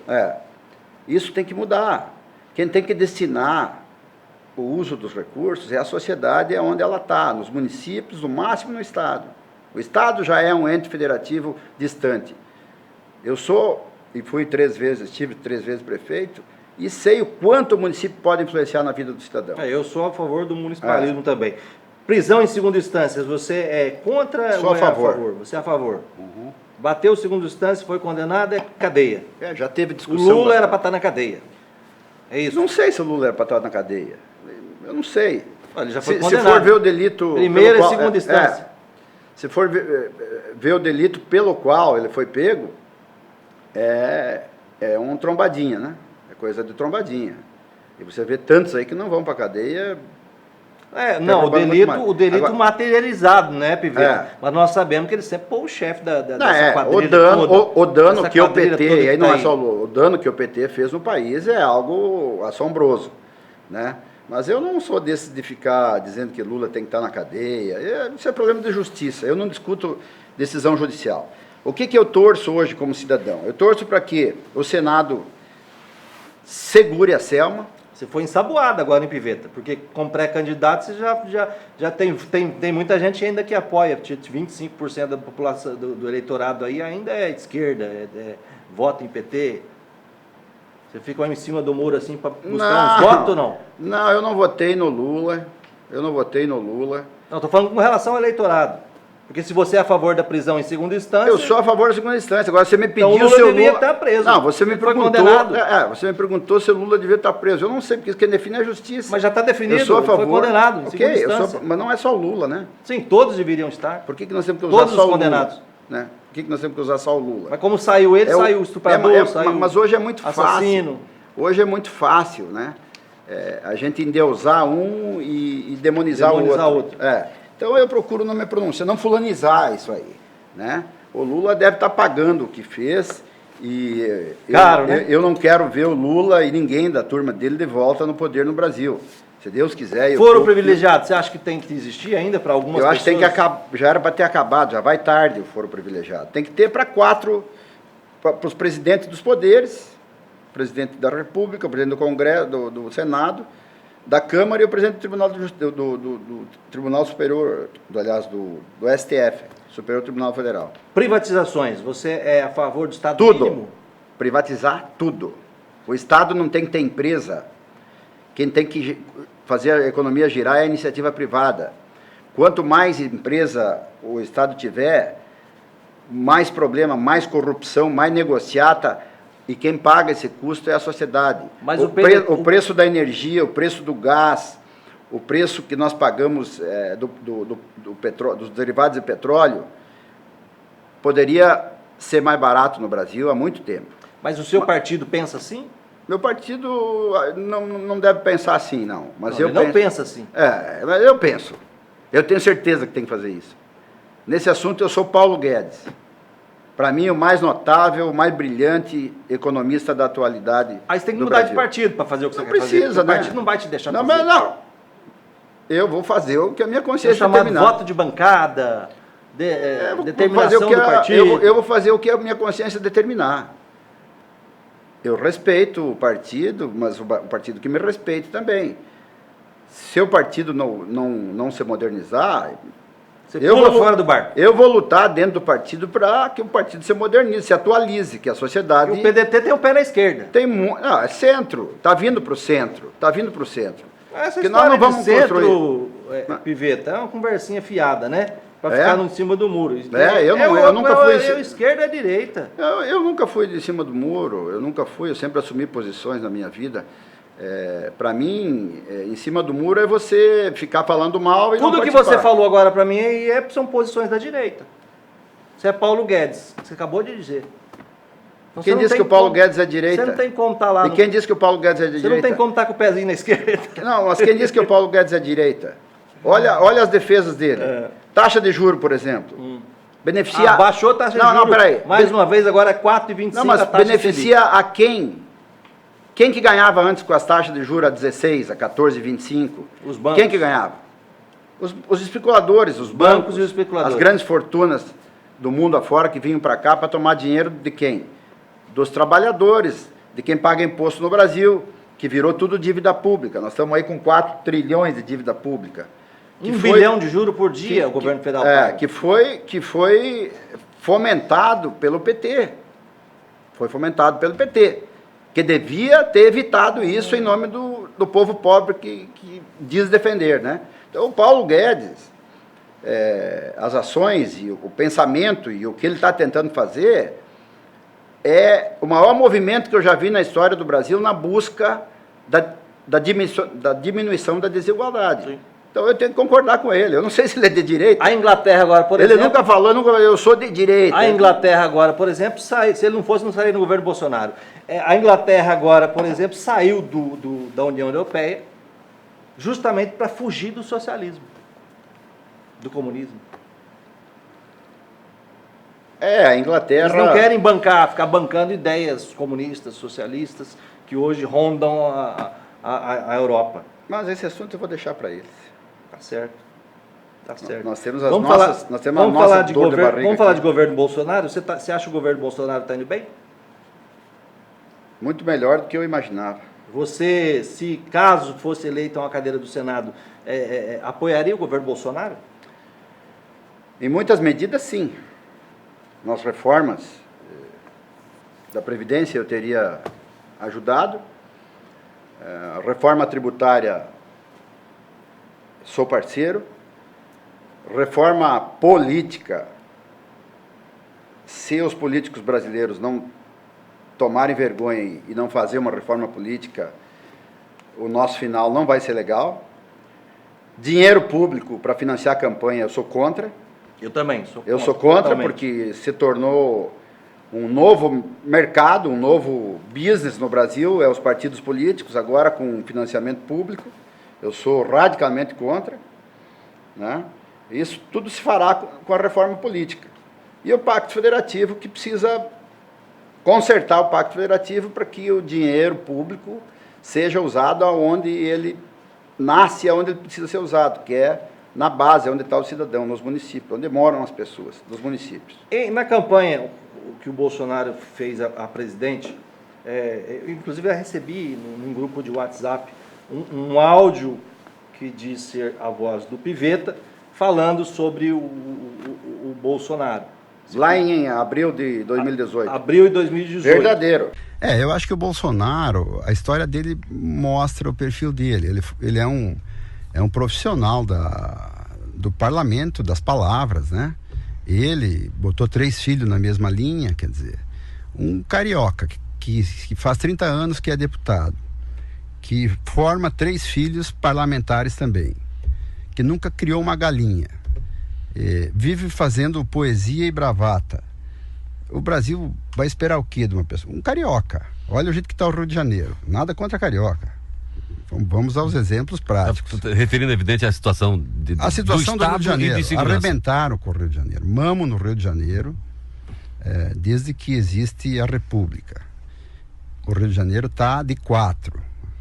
C: Isso tem que mudar. Quem tem que destinar o uso dos recursos é a sociedade, é onde ela está, nos municípios, no máximo no Estado. O Estado já é um ente federativo distante. Eu estive 3 vezes prefeito, e sei o quanto o município pode influenciar na vida do cidadão.
B: Eu sou a favor do municipalismo também. Prisão em segunda instância, você é contra ou é a favor? Você é a favor.
C: Uhum.
B: Bateu segunda instância, foi condenado, é cadeia.
C: Já teve
B: O
C: discussão.
B: Lula era para estar na cadeia. É isso?
C: Não sei se o Lula era para estar na cadeia. Eu não sei.
B: Ele já foi
C: se for ver o delito...
B: Primeira e segunda instância.
C: Se for ver o delito pelo qual ele foi pego, é um trombadinha, né? É coisa de trombadinha. E você vê tantos aí que não vão para a cadeia...
B: o delito agora, materializado, né, Piveta? Mas nós sabemos que ele sempre foi o chefe dessa quadrilha
C: o dano que o PT, e aí não é só o dano que o PT fez no país é algo assombroso, né? Mas eu não sou desses de ficar dizendo que Lula tem que estar na cadeia. Isso é problema de justiça. Eu não discuto decisão judicial. O que eu torço hoje como cidadão? Eu torço para que o Senado segure a Selma.
B: Você foi ensaboado agora em Piveta, porque como pré-candidato você já tem muita gente ainda que apoia, 25% da população do eleitorado aí ainda é de esquerda, vota em PT. Você fica em cima do muro assim para buscar uns votos ou não?
C: Não, eu não votei no Lula,
B: Não, estou falando com relação ao eleitorado. Porque se você é a favor da prisão em segunda instância...
C: Eu sou a favor da segunda instância. Agora você me pediu
B: então o Lula devia estar preso.
C: Não, você me perguntou se o Lula devia estar preso. Eu não sei, porque quem define é a justiça.
B: Mas já está definido,
C: eu sou a favor.
B: Foi condenado em segunda instância.
C: Mas não é só o Lula, né?
B: Sim, todos deveriam estar.
C: Por que nós temos que usar
B: todos
C: só
B: os
C: o
B: condenados.
C: Lula? Né? Por que nós temos que usar só o Lula?
B: Mas como saiu ele, saiu o estuprador, saiu
C: mas hoje é muito
B: assassino.
C: Fácil. Hoje é muito fácil, né? A gente endeusar um e demonizar o outro. Então eu procuro não me pronunciar, não fulanizar isso aí, né? O Lula deve estar pagando o que fez e
B: Caro, né?
C: eu não quero ver o Lula e ninguém da turma dele de volta no poder no Brasil. Se Deus quiser...
B: Foro privilegiado, você acha que tem que existir ainda para algumas pessoas?
C: Eu acho que tem que acabar, já era para ter acabado, já vai tarde o foro privilegiado. Tem que ter para os presidentes dos poderes, presidente da República, o presidente do Congresso, do Senado, da Câmara e o presidente do Tribunal, do Tribunal Superior, do STF, Superior Tribunal Federal.
B: Privatizações, você é a favor do Estado
C: Tudo.
B: mínimo?
C: Privatizar tudo. O Estado não tem que ter empresa. Quem tem que fazer a economia girar é a iniciativa privada. Quanto mais empresa o Estado tiver, mais problema, mais corrupção, mais negociata, e quem paga esse custo é a sociedade.
B: Mas
C: o preço da energia, o preço do gás, o preço que nós pagamos dos derivados de petróleo, poderia ser mais barato no Brasil há muito tempo.
B: Mas o seu partido pensa assim?
C: Meu partido não deve pensar assim, não. Mas
B: Ele não pensa assim.
C: Mas eu penso. Eu tenho certeza que tem que fazer isso. Nesse assunto, eu sou Paulo Guedes. Para mim, o mais notável, o mais brilhante economista da atualidade.
B: Aí você tem que
C: do
B: mudar
C: Brasil.
B: de partido para fazer o que você
C: Não
B: quer fazer.
C: precisa,
B: O
C: né?
B: partido não vai te deixar
C: Não,
B: fazer.
C: mas não. Eu vou fazer o que a minha
B: É
C: consciência
B: chamado
C: determinar.
B: voto de bancada,
C: Vou fazer
B: determinação
C: o que
B: do partido.
C: eu vou fazer o que a minha consciência determinar. Eu respeito o partido, mas o partido que me respeite também. Se o partido não se modernizar...
B: Você pula fora do barco.
C: Eu vou lutar dentro do partido para que o partido se modernize, se atualize, que a sociedade...
B: E o PDT tem o pé na esquerda.
C: É centro, está vindo para o centro, está vindo para o centro.
B: Essa
C: Porque
B: história
C: nós não vamos
B: de centro,
C: construir...
B: Piveta, é uma conversinha fiada, né? Para ficar em cima do muro.
C: Eu nunca fui...
B: Esquerda é direita.
C: Eu nunca fui de cima do muro, eu sempre assumi posições na minha vida. Para mim, em cima do muro é você ficar falando mal e
B: Tudo
C: não
B: que
C: participar.
B: você falou agora para mim são posições da direita. Você é Paulo Guedes, você acabou de dizer. Então,
C: Quem disse que o Paulo Guedes é direita?
B: Você não tem como estar lá.
C: E quem disse que o Paulo Guedes é de
B: Você
C: direita?
B: não tem como estar com o pezinho na esquerda.
C: Não, mas quem disse que o Paulo Guedes é direita? Olha as defesas dele. Taxa de juro, por exemplo. Beneficia...
B: Baixou a taxa de juros.
C: Não, peraí.
B: Mais uma vez, agora é 4,25
C: Não, mas
B: a taxa
C: beneficia a quem? Quem que ganhava antes com as taxas de juros a 16, a 14,25?
B: Os bancos.
C: Quem que ganhava? Os especuladores, os bancos
B: e os especuladores.
C: As grandes fortunas do mundo afora que vinham para cá para tomar dinheiro de quem? Dos trabalhadores, de quem paga imposto no Brasil, que virou tudo dívida pública. Nós estamos aí com 4 trilhões de dívida pública.
B: Um bilhão de juros por dia o governo federal paga.
C: Que foi fomentado pelo PT. Foi fomentado pelo PT. Que devia ter evitado isso em nome do povo pobre que diz defender, né? Então, o Paulo Guedes, as ações e o pensamento e o que ele está tentando fazer é o maior movimento que eu já vi na história do Brasil na busca da diminuição da desigualdade. Sim. Então, eu tenho que concordar com ele. Eu não sei se ele é de direita.
B: A Inglaterra agora, por exemplo...
C: Ele nunca falou, eu sou de direita.
B: A Inglaterra agora, por exemplo, se ele não fosse, não sairia no governo Bolsonaro. A Inglaterra agora, por exemplo, saiu da União Europeia justamente para fugir do socialismo, do comunismo.
C: A Inglaterra...
B: Eles não querem ficar bancando ideias comunistas, socialistas, que hoje rondam a Europa.
C: Mas esse assunto eu vou deixar para eles.
B: Tá certo. Tá certo.
C: Nós temos
B: vamos falar de governo Bolsonaro. Você acha que o governo Bolsonaro está indo bem?
C: Muito melhor do que eu imaginava.
B: Você, se caso fosse eleito a uma cadeira do Senado, apoiaria o governo Bolsonaro?
C: Em muitas medidas, sim. Nas reformas da Previdência eu teria ajudado. A reforma tributária, sou parceiro. Reforma política, se os políticos brasileiros não tomarem vergonha e não fazer uma reforma política, o nosso final não vai ser legal. Dinheiro público para financiar a campanha, eu sou contra.
B: Eu também sou contra.
C: Eu sou contra
B: totalmente.
C: Porque se tornou um novo mercado, um novo business no Brasil, os partidos políticos agora com financiamento público. Eu sou radicalmente contra, né? Isso tudo se fará com a reforma política. e o Pacto Federativo, que precisa consertar o Pacto Federativo para que o dinheiro público seja usado onde ele nasce, onde ele precisa ser usado, que é na base, onde está o cidadão, nos municípios, onde moram as pessoas, dos municípios.
B: E na campanha que o Bolsonaro fez a presidente, eu, inclusive, eu recebi num grupo de WhatsApp um áudio que diz ser a voz do Pivetta, falando sobre o Bolsonaro.
C: Lá em abril de 2018.
B: Abril de 2018.
C: Verdadeiro.
D: Eu acho que o Bolsonaro, a história dele mostra o perfil dele. Ele é um profissional do parlamento, das palavras, né? Ele botou 3 filhos na mesma linha, quer dizer, um carioca que faz 30 anos que é deputado, que forma 3 filhos parlamentares também, que nunca criou uma galinha, vive fazendo poesia e bravata. O Brasil vai esperar o quê de uma pessoa? Um carioca. Olha o jeito que está o Rio de Janeiro. Nada contra carioca. Vamos aos exemplos práticos.
E: Referindo, evidente, à situação
D: a situação do Rio de Janeiro.
E: De
D: arrebentaram com o Rio de Janeiro. Mamo no Rio de Janeiro, desde que existe a República. O Rio de Janeiro está de 4.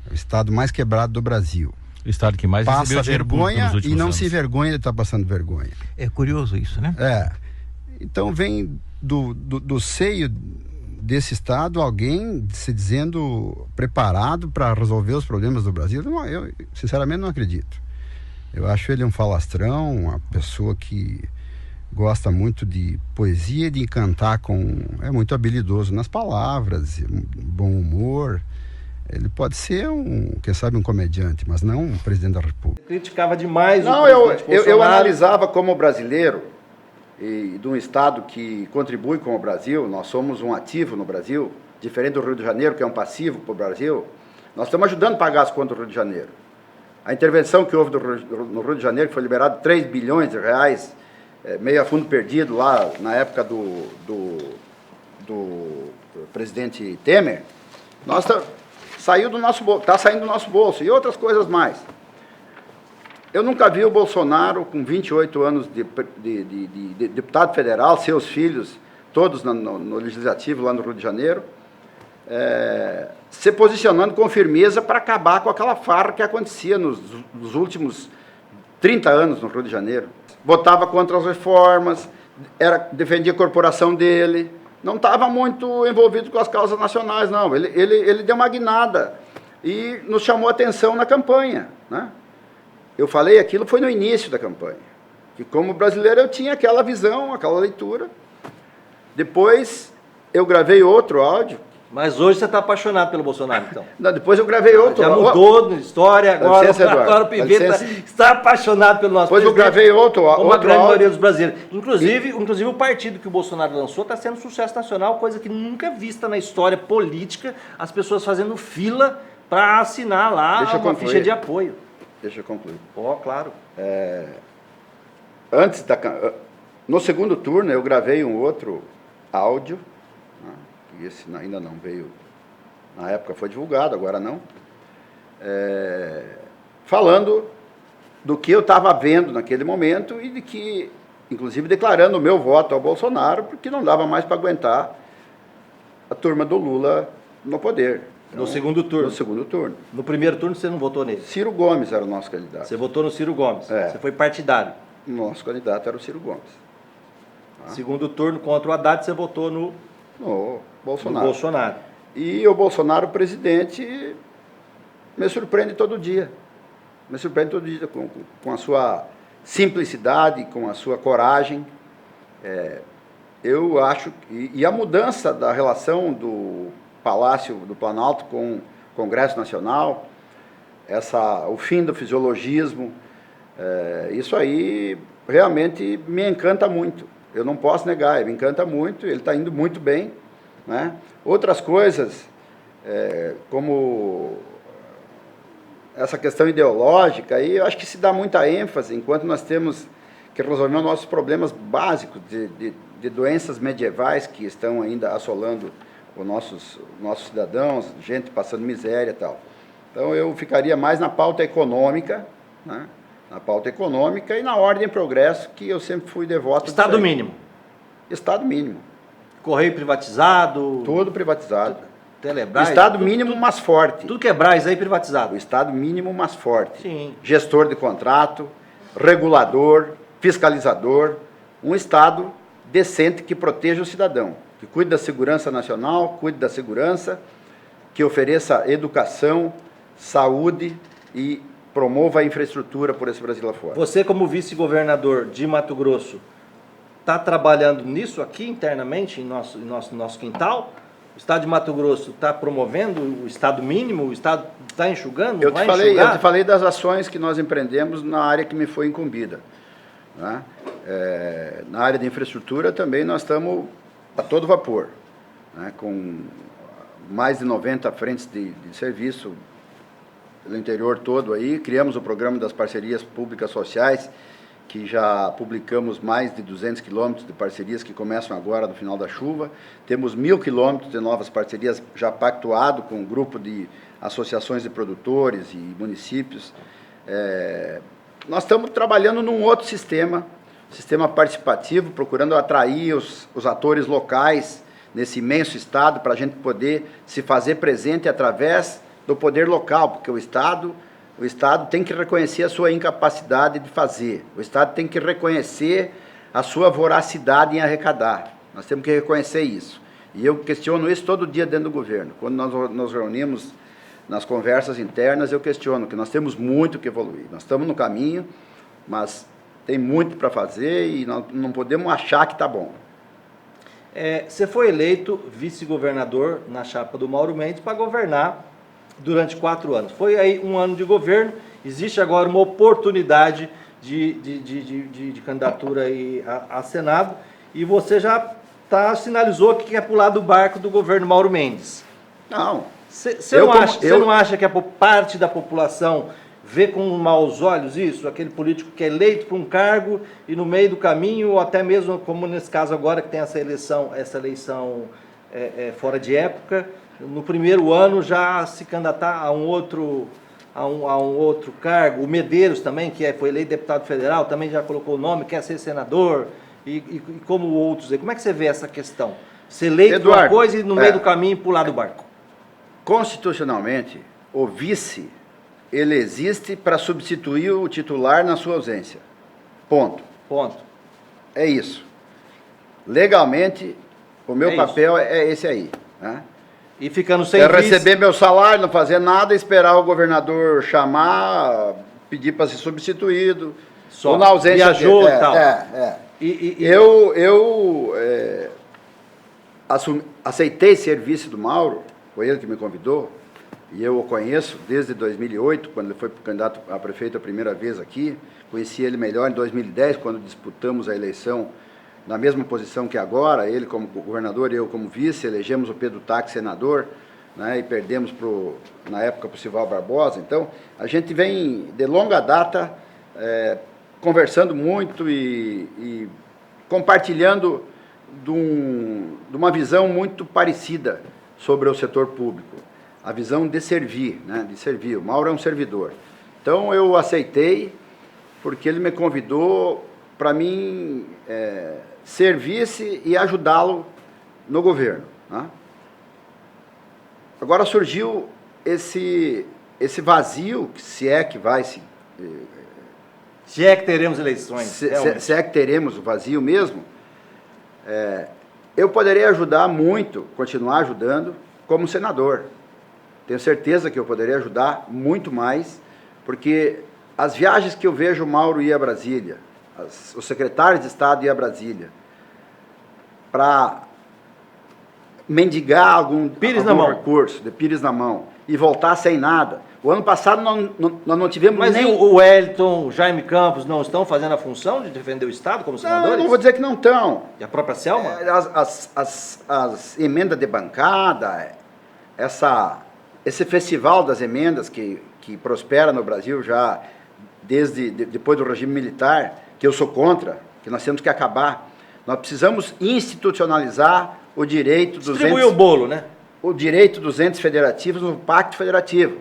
D: É o estado mais quebrado do Brasil.
E: O estado que mais
D: passa vergonha e não
E: anos.
D: Se envergonha de estar passando vergonha.
E: É curioso isso, né?
D: Então vem do seio desse estado alguém se dizendo preparado para resolver os problemas do Brasil. Eu sinceramente não acredito. Eu acho ele um falastrão, uma pessoa que gosta muito de poesia, de encantar é muito habilidoso nas palavras, bom humor. Ele pode ser quem sabe, um comediante, mas não um presidente da República.
B: Criticava demais
C: não,
B: o presidente Bolsonaro.
C: Eu analisava como brasileiro e de um estado que contribui com o Brasil. Nós somos um ativo no Brasil, diferente do Rio de Janeiro, que é um passivo para o Brasil. Nós estamos ajudando a pagar as contas do Rio de Janeiro. A intervenção que houve no Rio de Janeiro, que foi liberado 3 bilhões de reais, meio a fundo perdido lá na época do presidente Temer, saiu do nosso bolso, está saindo do nosso bolso, e outras coisas mais. Eu nunca vi o Bolsonaro, com 28 anos de deputado federal, seus filhos, todos no Legislativo, lá no Rio de Janeiro, se posicionando com firmeza para acabar com aquela farra que acontecia nos últimos 30 anos no Rio de Janeiro. Votava contra as reformas, defendia a corporação dele, não estava muito envolvido com as causas nacionais, não. Ele deu uma guinada e nos chamou a atenção na campanha, né? Eu falei aquilo, foi no início da campanha, que como brasileiro eu tinha aquela visão, aquela leitura. Depois eu gravei outro áudio.
B: Mas hoje você está apaixonado pelo Bolsonaro, então?
C: Não, depois eu gravei outro.
B: Já mudou de história, agora o Pivetta está apaixonado pelo nosso
C: presidente. Depois eu gravei outro
B: como a grande
C: áudio.
B: Maioria dos brasileiros. Inclusive o partido que o Bolsonaro lançou está sendo um sucesso nacional, coisa que nunca vista na história política, as pessoas fazendo fila para assinar lá uma ficha de apoio.
C: Deixa eu concluir.
B: Claro.
C: No segundo turno, eu gravei um outro áudio, né, que esse ainda não veio, na época foi divulgado, agora não, falando do que eu estava vendo naquele momento e de que, inclusive, declarando o meu voto ao Bolsonaro, porque não dava mais para aguentar a turma do Lula no poder.
B: No segundo turno?
C: No segundo turno.
B: No primeiro turno você não votou nele?
C: Ciro Gomes era o nosso candidato.
B: Você votou no Ciro Gomes? Você foi partidário?
C: O nosso candidato era o Ciro Gomes.
B: Segundo turno contra o Haddad, você votou no
C: Bolsonaro.
B: No Bolsonaro.
C: E o Bolsonaro, presidente, me surpreende todo dia. Me surpreende todo dia com a sua simplicidade, com a sua coragem. Eu acho e a mudança da relação do Palácio do Planalto com o Congresso Nacional, o fim do fisiologismo, isso aí realmente me encanta muito. Eu não posso negar, ele me encanta muito, ele está indo muito bem, né? Outras coisas, como essa questão ideológica, aí eu acho que se dá muita ênfase, enquanto nós temos que resolver os nossos problemas básicos de doenças medievais que estão ainda assolando os nossos cidadãos, gente passando miséria e tal. Então eu ficaria mais na pauta econômica, né? Na pauta econômica e na ordem e progresso, que eu sempre fui devoto.
B: Estado mínimo.
C: Estado mínimo.
B: Correio privatizado?
C: Tudo privatizado.
B: Telebrás?
C: Estado mínimo, mas forte.
B: Tudo que é Brás aí privatizado.
C: O Estado mínimo, mas forte.
B: Sim.
C: Gestor de contrato, regulador, fiscalizador. Um Estado decente que proteja o cidadão, que cuide da segurança nacional, cuide da segurança, que ofereça educação, saúde e promova a infraestrutura por esse Brasil afora.
B: Você, como vice-governador de Mato Grosso, está trabalhando nisso aqui internamente, em nosso quintal? O Estado de Mato Grosso está promovendo o Estado mínimo? O Estado está enxugando?
C: Eu te falei das ações que nós empreendemos na área que me foi incumbida. Né? Na área de infraestrutura também nós estamos a todo vapor, né? Com mais de 90 frentes de serviço pelo interior todo aí. Criamos o programa das parcerias públicas sociais, que já publicamos mais de 200 quilômetros de parcerias que começam agora no final da chuva. Temos 1.000 quilômetros de novas parcerias já pactuado com um grupo de associações de produtores e municípios. Nós estamos trabalhando num outro sistema participativo, procurando atrair os atores locais nesse imenso Estado, para a gente poder se fazer presente através do poder local, porque o Estado tem que reconhecer a sua incapacidade de fazer, o Estado tem que reconhecer a sua voracidade em arrecadar, nós temos que reconhecer isso. E eu questiono isso todo dia dentro do governo. Quando nós nos reunimos nas conversas internas, eu questiono que nós temos muito que evoluir, nós estamos no caminho, mas tem muito para fazer e nós não podemos achar que está bom.
B: Você foi eleito vice-governador na chapa do Mauro Mendes para governar durante 4 anos. Foi aí um ano de governo, existe agora uma oportunidade de candidatura aí a Senado, e você já sinalizou que quer pular do barco do governo Mauro Mendes.
C: Não.
B: Você não acha que a parte da população vê com maus olhos isso? Aquele político que é eleito para um cargo e no meio do caminho, ou até mesmo como nesse caso agora que tem essa eleição fora de época, no primeiro ano já se candidatar a um outro cargo. O Medeiros também, que foi eleito deputado federal, também já colocou o nome, quer ser senador, e como outros. Como é que você vê essa questão? Ser eleito para uma coisa e no meio do caminho pular do barco.
C: Constitucionalmente, o vice, ele existe para substituir o titular na sua ausência. Ponto. É isso. Legalmente, o meu papel é esse aí. Né?
B: E ficando sem vice...
C: receber meu salário, não fazer nada, esperar o governador chamar, pedir para ser substituído.
B: Só
C: ou na ausência
B: viajou e tal.
C: Eu aceitei ser vice do Mauro, foi ele que me convidou, e eu o conheço desde 2008, quando ele foi candidato a prefeito a primeira vez aqui. Conheci ele melhor em 2010, quando disputamos a eleição na mesma posição que agora, ele como governador e eu como vice. Elegemos o Pedro Tax senador, né, e perdemos, na época, para o Sival Barbosa. Então, a gente vem de longa data conversando muito e compartilhando de uma visão muito parecida sobre o setor público. A visão de servir, né? De servir. O Mauro é um servidor. Então, eu aceitei, porque ele me convidou para mim servir-se e ajudá-lo no governo. Né? Agora surgiu esse vazio, se é que vai se...
B: Se é que teremos eleições.
C: Se é que teremos o vazio mesmo, eu poderia ajudar muito, continuar ajudando, como senador. Tenho certeza que eu poderia ajudar muito mais, porque as viagens que eu vejo o Mauro ir a Brasília, os secretários de Estado ir a Brasília, para mendigar algum recurso, de pires na mão, e voltar sem nada. O ano passado nós não tivemos nem...
B: Mas o Wellington, o Jaime Campos não estão fazendo a função de defender o Estado como senadores?
C: Não, não vou dizer que não estão.
B: E a própria Selma?
C: As emendas de bancada, esse festival das emendas que prospera no Brasil já depois do regime militar, que eu sou contra, que nós temos que acabar. Nós precisamos institucionalizar o direito dos
B: distribuir o bolo, né?
C: O direito dos entes federativos no Pacto Federativo.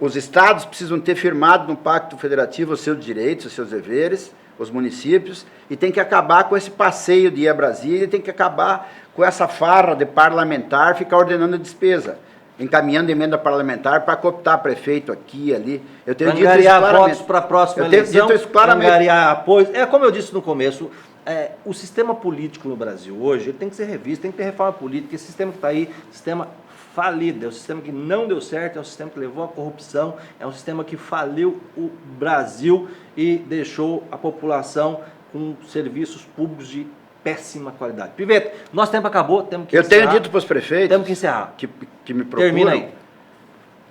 C: Os estados precisam ter firmado no Pacto Federativo os seus direitos, os seus deveres. os municípios e tem que acabar com esse passeio de ir a Brasília, tem que acabar com essa farra de parlamentar ficar ordenando despesa, encaminhando emenda parlamentar para cooptar prefeito aqui e ali. Eu tenho dito isso claramente.
B: Votos para a próxima eleição, angariar apoio. É como eu disse no começo, o sistema político no Brasil hoje ele tem que ser revisto, tem que ter reforma política. Esse sistema que está aí, sistema falido, é um sistema que não deu certo, é um sistema que levou à corrupção, é um sistema que faliu o Brasil e deixou a população com serviços públicos de péssima qualidade. Piveta, nosso tempo acabou, temos que encerrar.
C: Eu tenho dito para os prefeitos
B: temos que encerrar.
C: Que me procuram.
B: Termina aí.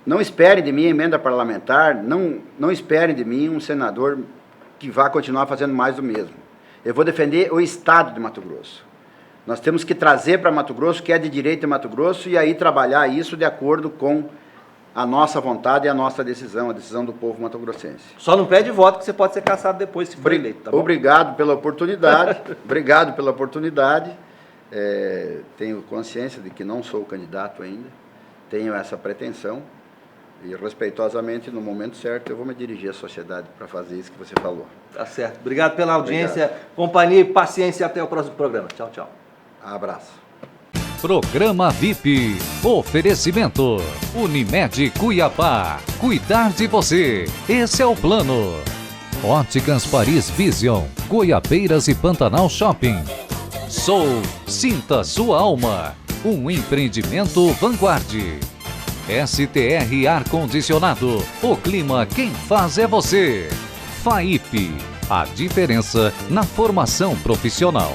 C: Não esperem de mim emenda parlamentar, não esperem de mim um senador que vá continuar fazendo mais do mesmo. Eu vou defender o Estado de Mato Grosso. Nós temos que trazer para Mato Grosso o que é de direito de Mato Grosso e aí trabalhar isso de acordo com a nossa vontade e a nossa decisão, a decisão do povo mato-grossense.
B: Só não pede voto que você pode ser cassado depois se for eleito, tá bom?
C: Obrigado pela oportunidade, obrigado pela oportunidade. Tenho consciência de que não sou candidato ainda, tenho essa pretensão e respeitosamente, no momento certo, eu vou me dirigir à sociedade para fazer isso que você falou.
B: Tá certo. Obrigado pela audiência, companhia e paciência. Até o próximo programa. Tchau, tchau.
C: Abraço.
A: Programa VIP. Oferecimento. Unimed Cuiabá. Cuidar de você. Esse é o plano. Óticas Paris Vision. Goiabeiras e Pantanal Shopping. Sinta sua alma. Um empreendimento Vanguarde. STR Ar-Condicionado. O clima quem faz é você. FAIP. A diferença na formação profissional.